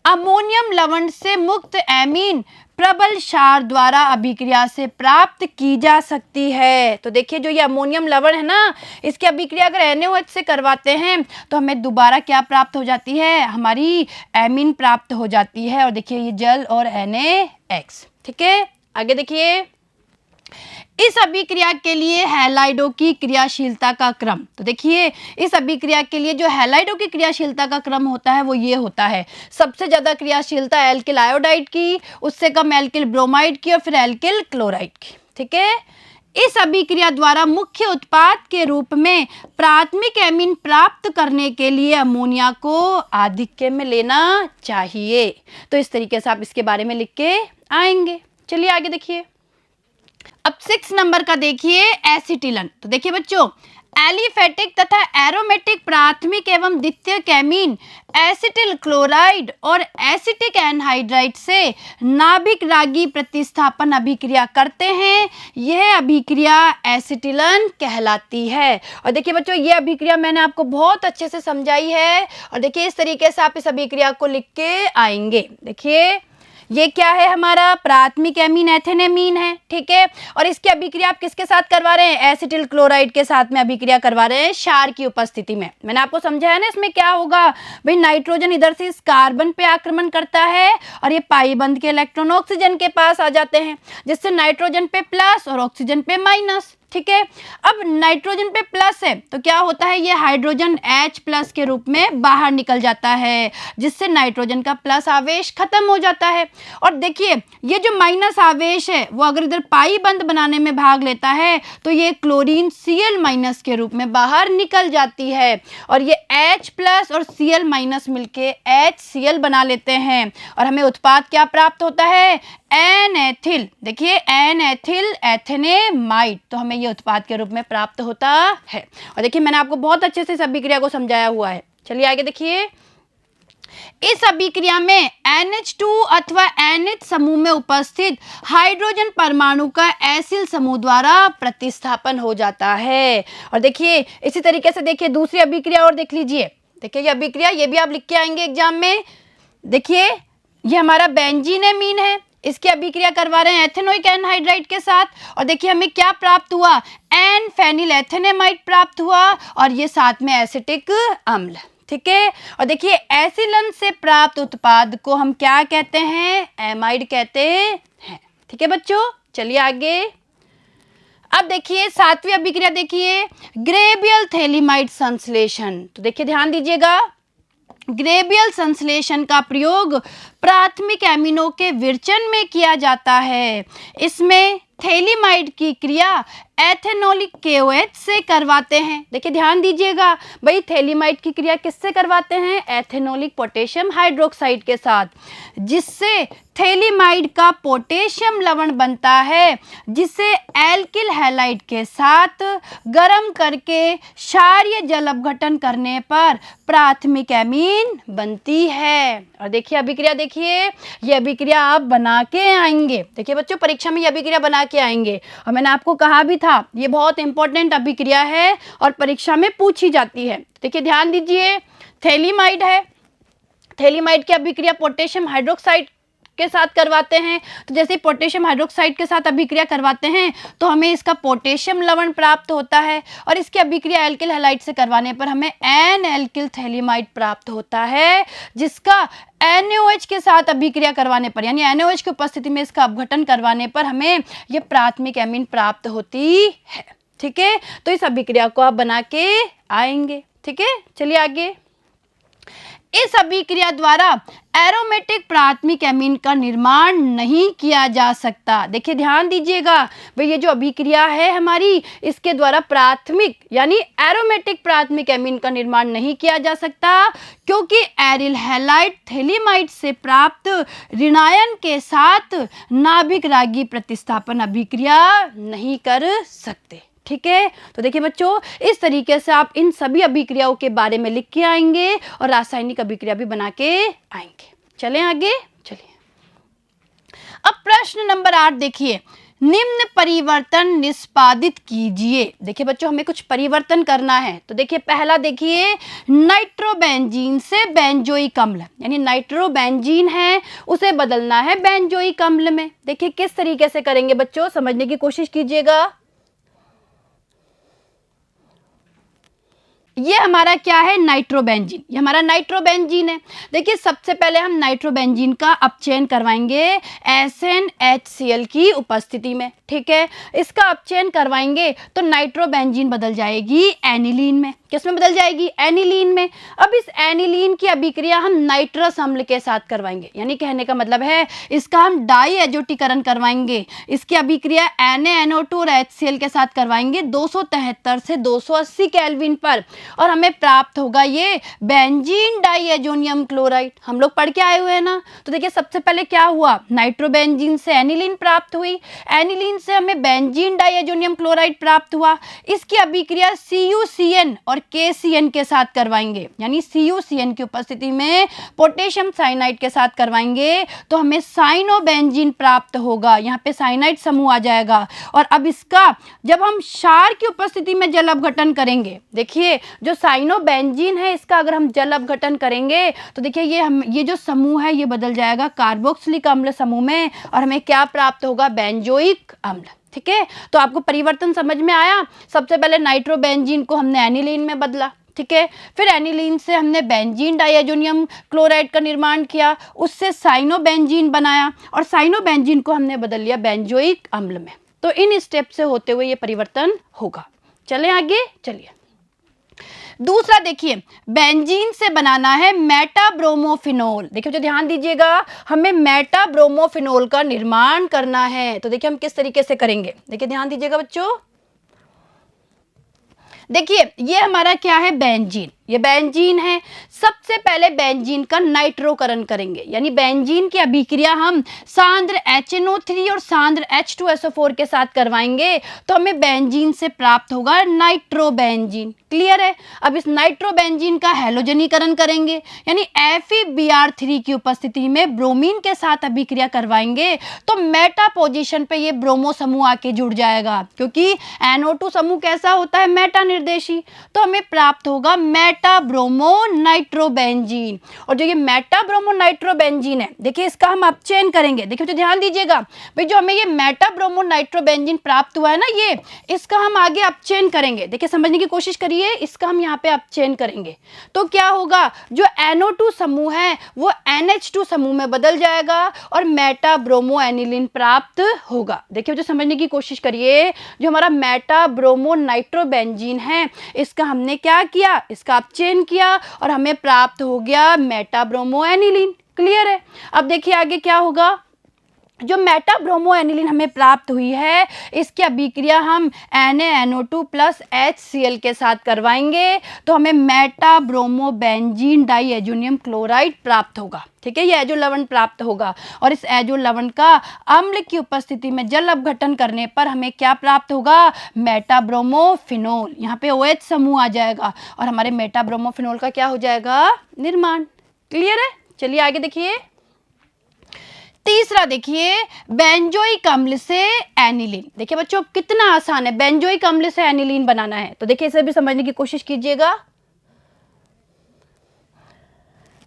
A: अमोनियम लवण से मुक्त एमीन प्रबल क्षार द्वारा अभिक्रिया से प्राप्त की जा सकती है। तो देखिए जो ये अमोनियम लवण है ना, इसकी अभिक्रिया अगर NaOH से करवाते हैं तो हमें दोबारा क्या प्राप्त हो जाती है, हमारी एमीन प्राप्त हो जाती है। और देखिए ये जल और NaX। ठीक है, आगे देखिए इस अभिक्रिया के लिए हैलाइडों की क्रियाशीलता का क्रम। तो देखिए इस अभिक्रिया के लिए जो हैलाइडों की क्रियाशीलता का क्रम होता है वो ये होता है, सबसे ज्यादा क्रियाशीलता एल्किल आयोडाइड की, उससे कम एल्किल ब्रोमाइड की और फिर एल्किल क्लोराइड की। ठीक है, इस अभिक्रिया द्वारा मुख्य उत्पाद के रूप में प्राथमिक एमीन प्राप्त करने के लिए अमोनिया को आधिक्य में लेना चाहिए। तो इस तरीके से आप इसके बारे में लिख के आएंगे। चलिए आगे देखिए, अब 6 नंबर का देखिए एसिटिलन। तो देखिए बच्चों एलिफेटिक तथा एरोमेटिक प्राथमिक एवं द्वितीयक एमीन एसिटिल क्लोराइड और एसिटिक एनहाइड्राइड से नाभिक रागी प्रतिस्थापन अभिक्रिया करते हैं। यह अभिक्रिया एसिटिलन कहलाती है। और देखिए बच्चों ये अभिक्रिया मैंने आपको बहुत अच्छे से समझाई है, और देखिए इस तरीके से आप इस अभिक्रिया को लिख के आएंगे। देखिए ये क्या है, हमारा प्राथमिक एमीन एथेनेमीन है। ठीक है, और इसकी अभिक्रिया आप किसके साथ करवा रहे हैं, एसिटिल क्लोराइड के साथ में अभिक्रिया करवा रहे हैं क्षार की उपस्थिति में। मैंने आपको समझाया ना इसमें क्या होगा, भाई नाइट्रोजन इधर से इस कार्बन पे आक्रमण करता है और ये पाई बंध के इलेक्ट्रॉन ऑक्सीजन के पास आ जाते हैं, जिससे नाइट्रोजन पे प्लस और ऑक्सीजन पे माइनस। ठीक है, अब नाइट्रोजन पे प्लस है तो क्या होता है, ये हाइड्रोजन H प्लस के रूप में बाहर निकल जाता है, जिससे नाइट्रोजन का प्लस आवेश खत्म हो जाता है। और देखिए ये जो माइनस आवेश है वो अगर इधर पाई बंध बनाने में भाग लेता है तो ये क्लोरीन Cl माइनस के रूप में बाहर निकल जाती है, और ये H प्लस और Cl माइनस मिलके HCl बना लेते हैं, और हमें उत्पाद क्या प्राप्त होता है, एन-एथिल। देखिए एन-एथिल एथेनेमाइड, तो हमें ये उत्पाद के रूप में प्राप्त होता है। और देखिए मैंने आपको बहुत अच्छे से इस अभिक्रिया को समझाया हुआ है। चलिए आगे देखिए, इस अभिक्रिया में NH2 अथवा NH समूह में उपस्थित हाइड्रोजन परमाणु का एसिल समूह द्वारा प्रतिस्थापन हो जाता है। और देखिए इसी तरीके से देखिए दूसरी अभिक्रिया और देख लीजिए। देखिए ये अभिक्रिया ये भी आप लिख के आएंगे एग्जाम में। देखिए ये हमारा बेंजीन एमीन है, इसकी अभिक्रिया करवा रहे हैं एथेनोइक एनहाइड्राइड के साथ, और देखिए हमें क्या प्राप्त हुआ, एन फेनिल एथेनेमाइड प्राप्त हुआ, और ये साथ में एसिटिक अम्ल। ठीक है, और देखिए एसिलन से प्राप्त उत्पाद को हम क्या कहते हैं, एमाइड कहते हैं। ठीक है बच्चों, चलिए आगे। अब देखिए 7वीं अभिक्रिया देखिए, ग्रेबियल थैलीमाइड संश्लेषण। तो देखिए ध्यान दीजिएगा, ग्रेबियल संश्लेषण का प्रयोग प्राथमिक एमिनों के विरचन में किया जाता है। इसमें थैलीमाइड की क्रिया एथेनोलिक KOH से करवाते हैं। देखिए ध्यान दीजिएगा, भाई थैलीमाइड की क्रिया किससे करवाते हैं, एथेनोलिक पोटेशियम हाइड्रोक्साइड के साथ, जिससे थैलीमाइड का पोटेशियम लवण बनता है, जिसे एल्किल हैलाइड के साथ गर्म करके क्षारीय जल अपघटन करने पर प्राथमिक एमीन बनती है। और देखिए अभिक्रिया, देखिए ये अभिक्रिया आप बना के आएंगे। देखिए बच्चों परीक्षा में ये अभिक्रिया बना के आएंगे, और मैंने आपको कहा भी था ये बहुत इंपॉर्टेंट अभिक्रिया है और परीक्षा में पूछी जाती है। देखिए ध्यान दीजिए, थैलीमाइड है, थैलीमाइड की अभिक्रिया पोटेशियम हाइड्रोक्साइड के साथ करवाते हैं। तो जैसे पोटेशियम हाइड्रोक्साइड के साथ अभिक्रिया करवाते हैं तो हमें इसका पोटेशियम लवण प्राप्त होता है, और इसकी अभिक्रिया एल्किल हैलाइड से करवाने पर हमें एन एल्किल थैलीमाइड प्राप्त होता है, जिसका NaOH के साथ अभिक्रिया करवाने पर, यानी NaOH की उपस्थिति में इसका अपघटन करवाने पर हमें ये प्राथमिक एमीन प्राप्त होती है। ठीक है, तो इस अभिक्रिया को आप बना के आएंगे। ठीक है, चलिए आगे। इस अभिक्रिया द्वारा एरोमेटिक प्राथमिक एमीन का निर्माण नहीं किया जा सकता। देखिए ध्यान दीजिएगा, भाई ये जो अभिक्रिया है हमारी, इसके द्वारा प्राथमिक यानी एरोमेटिक प्राथमिक एमीन का निर्माण नहीं किया जा सकता, क्योंकि एरिल हैलाइड थैलीमाइड से प्राप्त ऋणायन के साथ नाभिक रागी प्रतिस्थापन अभिक्रिया नहीं कर सकते। ठीक है। तो देखिए बच्चों, इस तरीके से आप इन सभी अभिक्रियाओं के बारे में लिख के आएंगे और रासायनिक अभिक्रिया भी बना के आएंगे। चलें आगे, चलिए। अब प्रश्न नंबर 8 देखिए, निम्न परिवर्तन निष्पादित कीजिए। देखिए बच्चों, हमें कुछ परिवर्तन करना है। तो देखिए पहला देखिए, नाइट्रोबेंजीन से बेंजोइक अम्ल, यानी नाइट्रोबेंजीन है उसे बदलना है बेंजोइक अम्ल में। देखिए किस तरीके से करेंगे बच्चों, समझने की कोशिश कीजिएगा। ये हमारा क्या है, नाइट्रोबेंजीन, ये हमारा नाइट्रोबेंजीन है। देखिए सबसे पहले हम नाइट्रोबेंजीन का अपचयन करवाएंगे SnHCl की उपस्थिति में, ठीक है। इसका अपचयन करवाएंगे तो नाइट्रोबेंजीन बदल जाएगी एनिलीन में। किस में बदल जाएगी, एनिलीन में। अब इस एनिलीन की अभिक्रिया हम नाइट्रस अम्ल के साथ करवाएंगे, यानी कहने का मतलब है इसका हम डाई एजोटीकरण करवाएंगे। इसकी अभिक्रिया NaNO2 और HCl के साथ करवाएंगे 273 से 280 केल्विन पर, और हमें प्राप्त होगा ये बेंजीन डाइएजोनियम क्लोराइड। हम लोग पढ़ के आए हुए हैं ना। तो देखिए सबसे पहले क्या हुआ, नाइट्रोबेंजीन से एनिलीन प्राप्त हुई, एनिलीन से हमें बेंजीन डाइएजोनियम क्लोराइड प्राप्त हुआ। इसकी अभिक्रिया CuCN और KCN के साथ करवाएंगे, यानी CuCN की उपस्थिति में पोटेशियम साइनाइड के साथ करवाएंगे तो हमें साइनोबेंजीन प्राप्त होगा। यहाँ पे साइनाइड समूह आ जाएगा। और अब इसका जब हम क्षार की उपस्थिति में जल अपघटन करेंगे, देखिए जो साइनोबेंजीन है इसका अगर हम जल अपघटन करेंगे तो देखिए ये जो समूह है ये बदल जाएगा कार्बोक्सिलिक अम्ल समूह में, और हमें क्या प्राप्त होगा, बेंजोइक अम्ल। ठीक है, तो आपको परिवर्तन समझ में आया। सबसे पहले नाइट्रोबेंजीन को हमने एनिलीन में बदला, ठीक है। फिर एनिलीन से हमने बेंजीन डाइएजोनियम क्लोराइड का निर्माण किया, उससे साइनोबेंजीन बनाया, और साइनोबेंजीन को हमने बदल लिया बेंजोइक अम्ल में। तो इन स्टेप से होते हुए ये परिवर्तन होगा। चलें आगे, चलिए। दूसरा देखिए, बेंजीन से बनाना है मेटाब्रोमोफिनोल। देखिए जो ध्यान दीजिएगा, हमें मेटाब्रोमोफिनोल का निर्माण करना है। तो देखिए हम किस तरीके से करेंगे, देखिए ध्यान दीजिएगा बच्चों। देखिए ये हमारा क्या है, बेंजीन, ये बेंजीन है। सबसे पहले बेंजीन का नाइट्रोकरण करेंगे, यानी बेंजीन की अभिक्रिया हम सांद्र HNO3 और सांद्र H2SO4 के साथ करवाएंगे तो हमें बेंजीन से प्राप्त होगा नाइट्रोबेंजीन। क्लियर है। अब इस नाइट्रोबेंजीन का हैलोजनीकरण करेंगे, यानी FeBr3 की उपस्थिति में ब्रोमीन के साथ अभिक्रिया करवाएंगे तो मेटा पोजीशन पे ये ब्रोमो समूह आके जुड़ जाएगा, क्योंकि NO2 समूह कैसा होता है, मेटा निर्देशी। तो हमें प्राप्त होगा मेटाब्रोमो नाइट्रोबेंजीन। और जो ये मेटाब्रोमो नाइट्रोबेंजीन है, देखिए इसका हम अपचयन करेंगे। देखिए तो ध्यान दीजिएगा भाई, जो हमें ये मेटाब्रोमो नाइट्रोबेंजीन प्राप्त हुआ है ना, ये इसका हम आगे अपचयन करेंगे। देखिए समझने की कोशिश करिए, इसका हम यहाँ पे अपचयन करेंगे तो क्या होगा, जो NO2 समूह है वो NH2 समूह में बदल जाएगा और मेटाब्रोमो एनिलीन प्राप्त होगा। देखिए जो समझने की कोशिश करिए, जो हमारा मेटाब्रोमो नाइट्रोबेंजीन है इसका हमने क्या किया, इसका अपचयन किया और हमें प्राप्त हो गया मेटाब्रोमो एनिलीन। क्लियर है। अब देखिए आगे क्या होगा, जो मेटाब्रोमो एनिलीन हमें प्राप्त हुई है इसकी अभिक्रिया हम NaNO2 प्लस HCl के साथ करवाएंगे तो हमें मेटाब्रोमो बेंजीन डाइएजोनियम क्लोराइड प्राप्त होगा। ठीक है, ये एजो लवण प्राप्त होगा और इस एजो लवण का अम्ल की उपस्थिति में जल अपघटन करने पर हमें क्या प्राप्त होगा, मेटाब्रोमोफिनोल। यहाँ पे OH समूह आ जाएगा और हमारे मेटाब्रोमोफिनोल का क्या हो जाएगा, निर्माण। क्लियर है। चलिए आगे देखिए। तीसरा देखिए, बेंजोइक अम्ल से एनिलीन। देखिए बच्चों कितना आसान है, बेंजोइक अम्ल से एनिलीन बनाना है। तो देखिए इसे भी समझने की कोशिश कीजिएगा।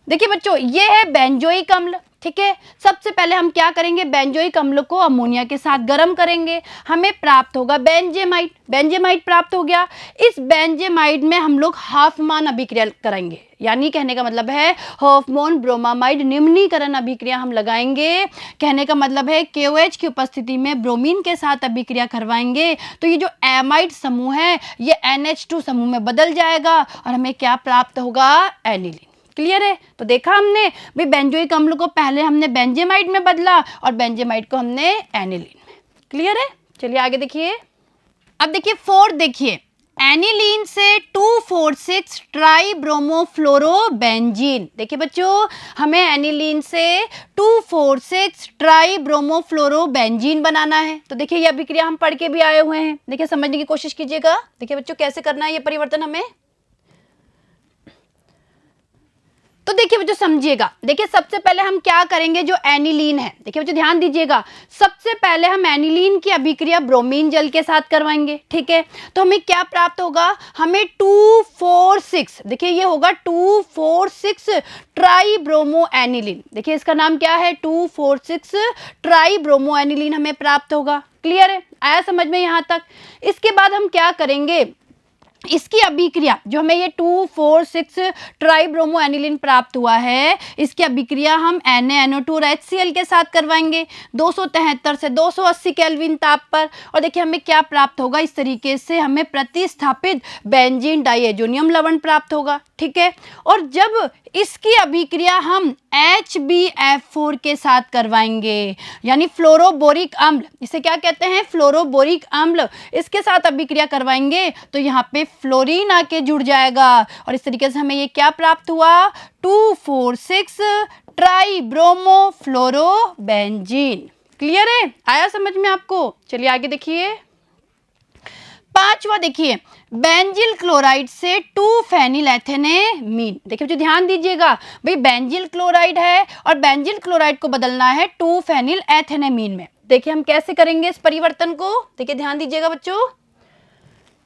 A: देखिए बच्चों ये है बेंजोइक अम्ल। ठीक है, सबसे पहले हम क्या करेंगे, बेंजोइक अम्ल को अमोनिया के साथ गर्म करेंगे, हमें प्राप्त होगा बेंजेमाइड। बेंजेमाइड प्राप्त हो गया। इस बेंजेमाइड में हम लोग हाफमान अभिक्रिया कराएंगे, यानी कहने का मतलब है हॉफमोन ब्रोमामाइड निम्नीकरण अभिक्रिया हम लगाएंगे। कहने का मतलब है KOH की उपस्थिति में ब्रोमीन के साथ अभिक्रिया करवाएंगे तो ये जो एमाइड समूह है ये NH2 समूह में बदल जाएगा और हमें क्या प्राप्त होगा, एनिलीन। क्लियर है। तो देखा हमने भाई, बेंजोइक अम्ल को पहले हमने बेंजेमाइड में बदला और बेंजेमाइड को हमने एनिलीन में। क्लियर है। चलिए आगे देखिए। अब देखिए 4 देखिए, एनिलीन से 2,4,6 ट्राईब्रोमोफ्लोरोबेंजीन। देखिए बच्चों, हमें एनिलीन से 2,4,6 ट्राईब्रोमोफ्लोरोबेंजीन बनाना है। तो देखिए ये अभिक्रिया हम पढ़ के भी आए हुए हैं। देखिए समझने की कोशिश कीजिएगा। देखिए बच्चों कैसे करना है ये परिवर्तन हमें। तो देखिए बच्चों समझिएगा। देखिए सबसे पहले हम क्या करेंगे, जो एनिलीन है, देखिए बच्चों ध्यान दीजिएगा, सबसे पहले हम एनिलीन की अभिक्रिया ब्रोमीन जल के साथ करवाएंगे। ठीक है, तो हमें क्या प्राप्त होगा, हमें 2,4,6, देखिए ये होगा 2,4,6 ट्राईब्रोमो एनिलीन। देखिए इसका नाम क्या है, 2,4,6 ट्राईब्रोमो एनिलीन हमें प्राप्त होगा। क्लियर है, आया समझ में यहाँ तक। इसके बाद हम क्या करेंगे, इसकी अभिक्रिया जो हमें ये 2,4,6 ट्राईब्रोमो एनिलीन प्राप्त हुआ है, इसकी अभिक्रिया हम NaNO2 और HCl के साथ करवाएंगे 273 से 280 केल्विन ताप पर। और देखिए हमें क्या प्राप्त होगा, इस तरीके से हमें प्रतिस्थापित बेंजीन डाइएजोनियम लवण प्राप्त होगा। ठीक है, और जब इसकी अभिक्रिया हम HbF4 के साथ करवाएंगे, यानी फ्लोरोबोरिक अम्ल, इसे क्या कहते हैं, फ्लोरोबोरिक अम्ल, इसके साथ अभिक्रिया करवाएंगे तो यहाँ पे फ्लोरीन आके जुड़ जाएगा। और इस तरीके से हमें ये क्या प्राप्त हुआ, 2,4,6 ट्राईब्रोमोफ्लोरोबेंजीन। क्लियर है, आया समझ में आपको। चलिए आगे देखिए, पांचवा देखिए, बेंजिल क्लोराइड से 2-फेनिल एथेनेमीन। देखिए जो ध्यान दीजिएगा भाई, बेंजिल क्लोराइड है और बेंजिल क्लोराइड को बदलना है 2-फेनिल एथेनेमीन में। देखिए हम कैसे करेंगे इस परिवर्तन को, देखिए ध्यान दीजिएगा बच्चों।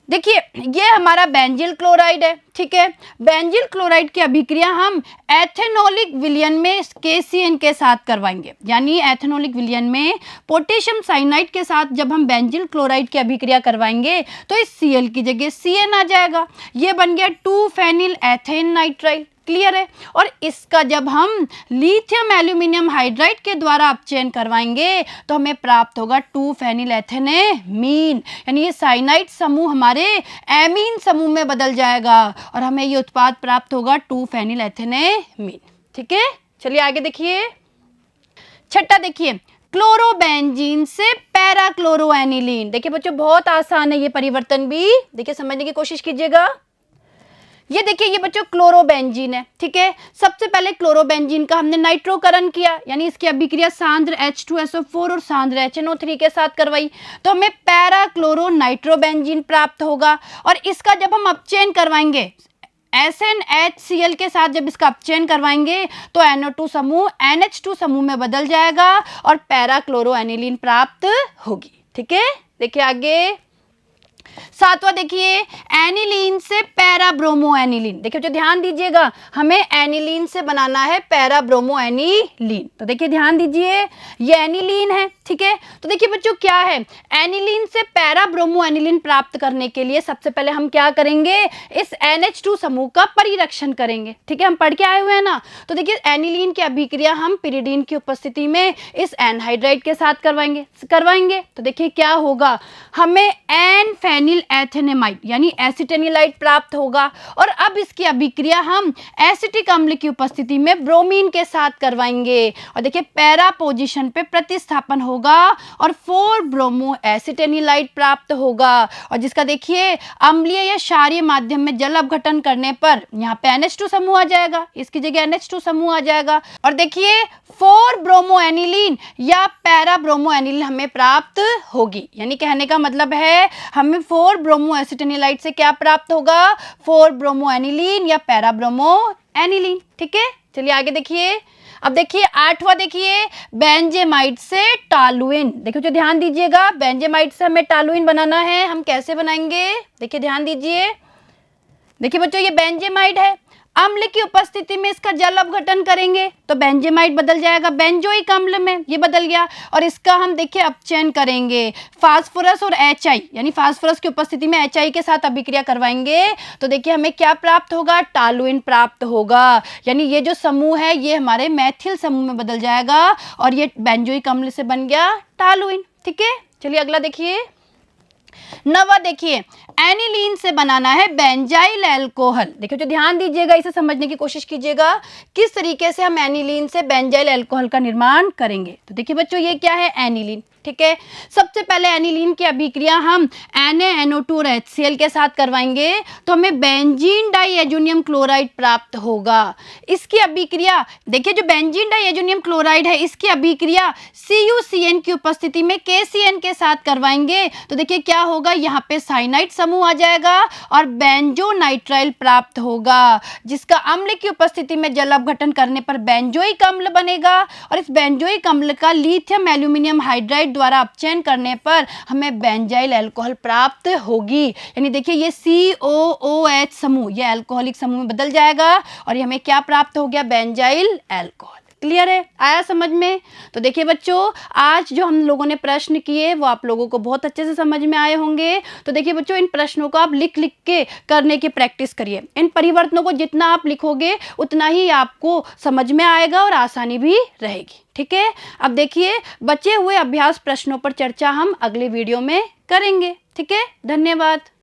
A: देखिए ये हमारा बेंजिल क्लोराइड है। ठीक है, बेंजिल क्लोराइड की अभिक्रिया हम एथेनोलिक विलयन में KCN के साथ करवाएंगे, यानी एथेनोलिक विलयन में पोटेशियम साइनाइड के साथ जब हम बेंजिल क्लोराइड की अभिक्रिया करवाएंगे तो इस Cl की जगह CN आ जाएगा। ये बन गया 2-फेनिल एथेन नाइट्राइल। क्लियर है, और इसका जब हम लिथियम एल्यूमिनियम हाइड्राइड के द्वारा अपचयन करवाएंगे तो हमें प्राप्त होगा 2-फेनिल एथेनेमीन, यानी ये साइनाइड समूह हमारे एमीन समूह में बदल जाएगा और हमें ये उत्पाद प्राप्त होगा 2-फेनिल एथेनेमीन। ठीक है, चलिए आगे देखिए, छठा देखिए, क्लोरोबेंजीन से पैराक्लोरोएनिलीन। देखिए बच्चों बहुत आसान है ये परिवर्तन भी, देखिए समझने की कोशिश कीजिएगा। ये देखिए ये बच्चों क्लोरोबेंजीन है। ठीक है, सबसे पहले क्लोरोबेंजीन का हमने नाइट्रोकरण किया, यानी इसकी अभिक्रिया सांद्र H2SO4 और सांद्र HNO3 के साथ करवाई तो हमें पैराक्लोरो नाइट्रोबेंजीन प्राप्त होगा। और इसका जब हम अपचयन करवाएंगे SnHCl के साथ, जब इसका अपचयन करवाएंगे तो NO2 समूह NH2 समूह में बदल जाएगा और पैराक्लोरोएनिलीन प्राप्त होगी। ठीक है, देखिए आगे, सातवां देखिए, एनिलीन से पैराब्रोमोएनिलीन। देखिए जो ध्यान दीजिएगा, हमें एनिलीन से बनाना है पैराब्रोमोएनिलीन। तो देखिए ध्यान दीजिए, ये एनिलीन है। ठीक है, तो देखिए बच्चों क्या है, एनिलीन से पैराब्रोमोएनिलीन प्राप्त करने के लिए सबसे पहले हम क्या करेंगे, इस NH2 समूह का परिरक्षण करेंगे। ठीक है, हम पढ़ के आए हुए हैं ना। तो देखिए एनिलीन की अभिक्रिया हम पिरिडीन की उपस्थिति में इस एनहाइड्राइड के साथ करवाएंगे तो देखिए क्या होगा, हमें एन-फेनिल एथेनेमाइड यानी एसिटेनिलाइड प्राप्त होगा। और अब इसकी अभिक्रिया हम एसिटिक अम्ल की उपस्थिति में ब्रोमीन के साथ करवाएंगे और देखिए पैरा पोजीशन पे प्रतिस्थापन होगा और 4-ब्रोमो एसिटेनिलाइड प्राप्त होगा। और जिसका देखिए अम्लीय या क्षारीय माध्यम में जल अपघटन करने पर यहाँ पे NH2 समूह आ जाएगा, इसकी जगह NH2 समूह आ जाएगा। और देखिए 4-ब्रोमोएनिलीन या पैराब्रोमोएनिलीन हमें प्राप्त होगी, यानी कहने का मतलब है हमें 4-ब्रोमो एसिटेनिलाइड से क्या प्राप्त होगा, 4-ब्रोमोएनिलीन या पैराब्रोमोएनिलीन। ठीक है, चलिए आगे देखिए। अब देखिए आठवां देखिए, बेंजेमाइड से टालुइन। देखिए जो ध्यान दीजिएगा, बेंजेमाइड से हमें टालुइन बनाना है। हम कैसे बनाएंगे, देखिए ध्यान दीजिए। देखिए बच्चों ये बेंजेमाइड है, अम्ल की उपस्थिति में इसका जल अपघटन करेंगे तो बेंजेमाइड बदल जाएगा बेंजोइक अम्ल में, ये बदल गया। और इसका हम देखिए अपचयन करेंगे फास्फोरस और HI, यानी फास्फोरस की उपस्थिति में HI के साथ अभिक्रिया करवाएंगे तो देखिए हमें क्या प्राप्त होगा, टालुइन प्राप्त होगा। यानी ये जो समूह है ये हमारे मैथिल समूह में बदल जाएगा और ये बेंजोइक अम्ल से बन गया टालुइन। ठीक है, चलिए अगला देखिए। नवा देखिए, एनिलीन से बनाना है बेंजाइल अल्कोहल। देखिए जो ध्यान दीजिएगा, इसे समझने की कोशिश कीजिएगा किस तरीके से हम एनिलीन से बेंजाइल अल्कोहल का निर्माण करेंगे। तो देखिए बच्चों ये क्या है, एनिलीन। ठीक है। सबसे पहले एनिलीन की अभिक्रिया हम NaNO2 और HCl के साथ करवाएंगे तो हमें बेंजीन डाइएजोनियम क्लोराइड प्राप्त होगा। इसकी अभिक्रिया देखिए, जो बेंजीन डाइएजोनियम क्लोराइड है इसकी अभिक्रिया CuCN की उपस्थिति में KCN के साथ करवाएंगे तो देखिए क्या होगा, यहाँ पे साइनाइड समूह आ जाएगा और बेंजोनाइट्राइल प्राप्त होगा, जिसका अम्ल की उपस्थिति में जल अपघटन करने पर बेंजोइक अम्ल बनेगा और इस बेंजोइक अम्ल का लिथियम एल्यूमिनियम हाइड्राइड द्वारा अपचयन करने पर हमें बेंजाइल अल्कोहल प्राप्त होगी। यानी देखिए ये COOH समूह ये अल्कोहलिक समूह में बदल जाएगा और ये हमें क्या प्राप्त हो गया, बेंजाइल अल्कोहल। क्लियर है, आया समझ में? तो देखिए बच्चों, आज जो हम लोगों ने प्रश्न किए वो आप लोगों को बहुत अच्छे से समझ में आए होंगे। तो देखिए बच्चों, इन प्रश्नों को आप लिख लिख के करने की प्रैक्टिस करिए। इन परिवर्तनों को जितना आप लिखोगे उतना ही आपको समझ में आएगा और आसानी भी रहेगी। ठीक है, अब देखिए बचे हुए अभ्यास प्रश्नों पर चर्चा हम अगले वीडियो में करेंगे। ठीक है, धन्यवाद।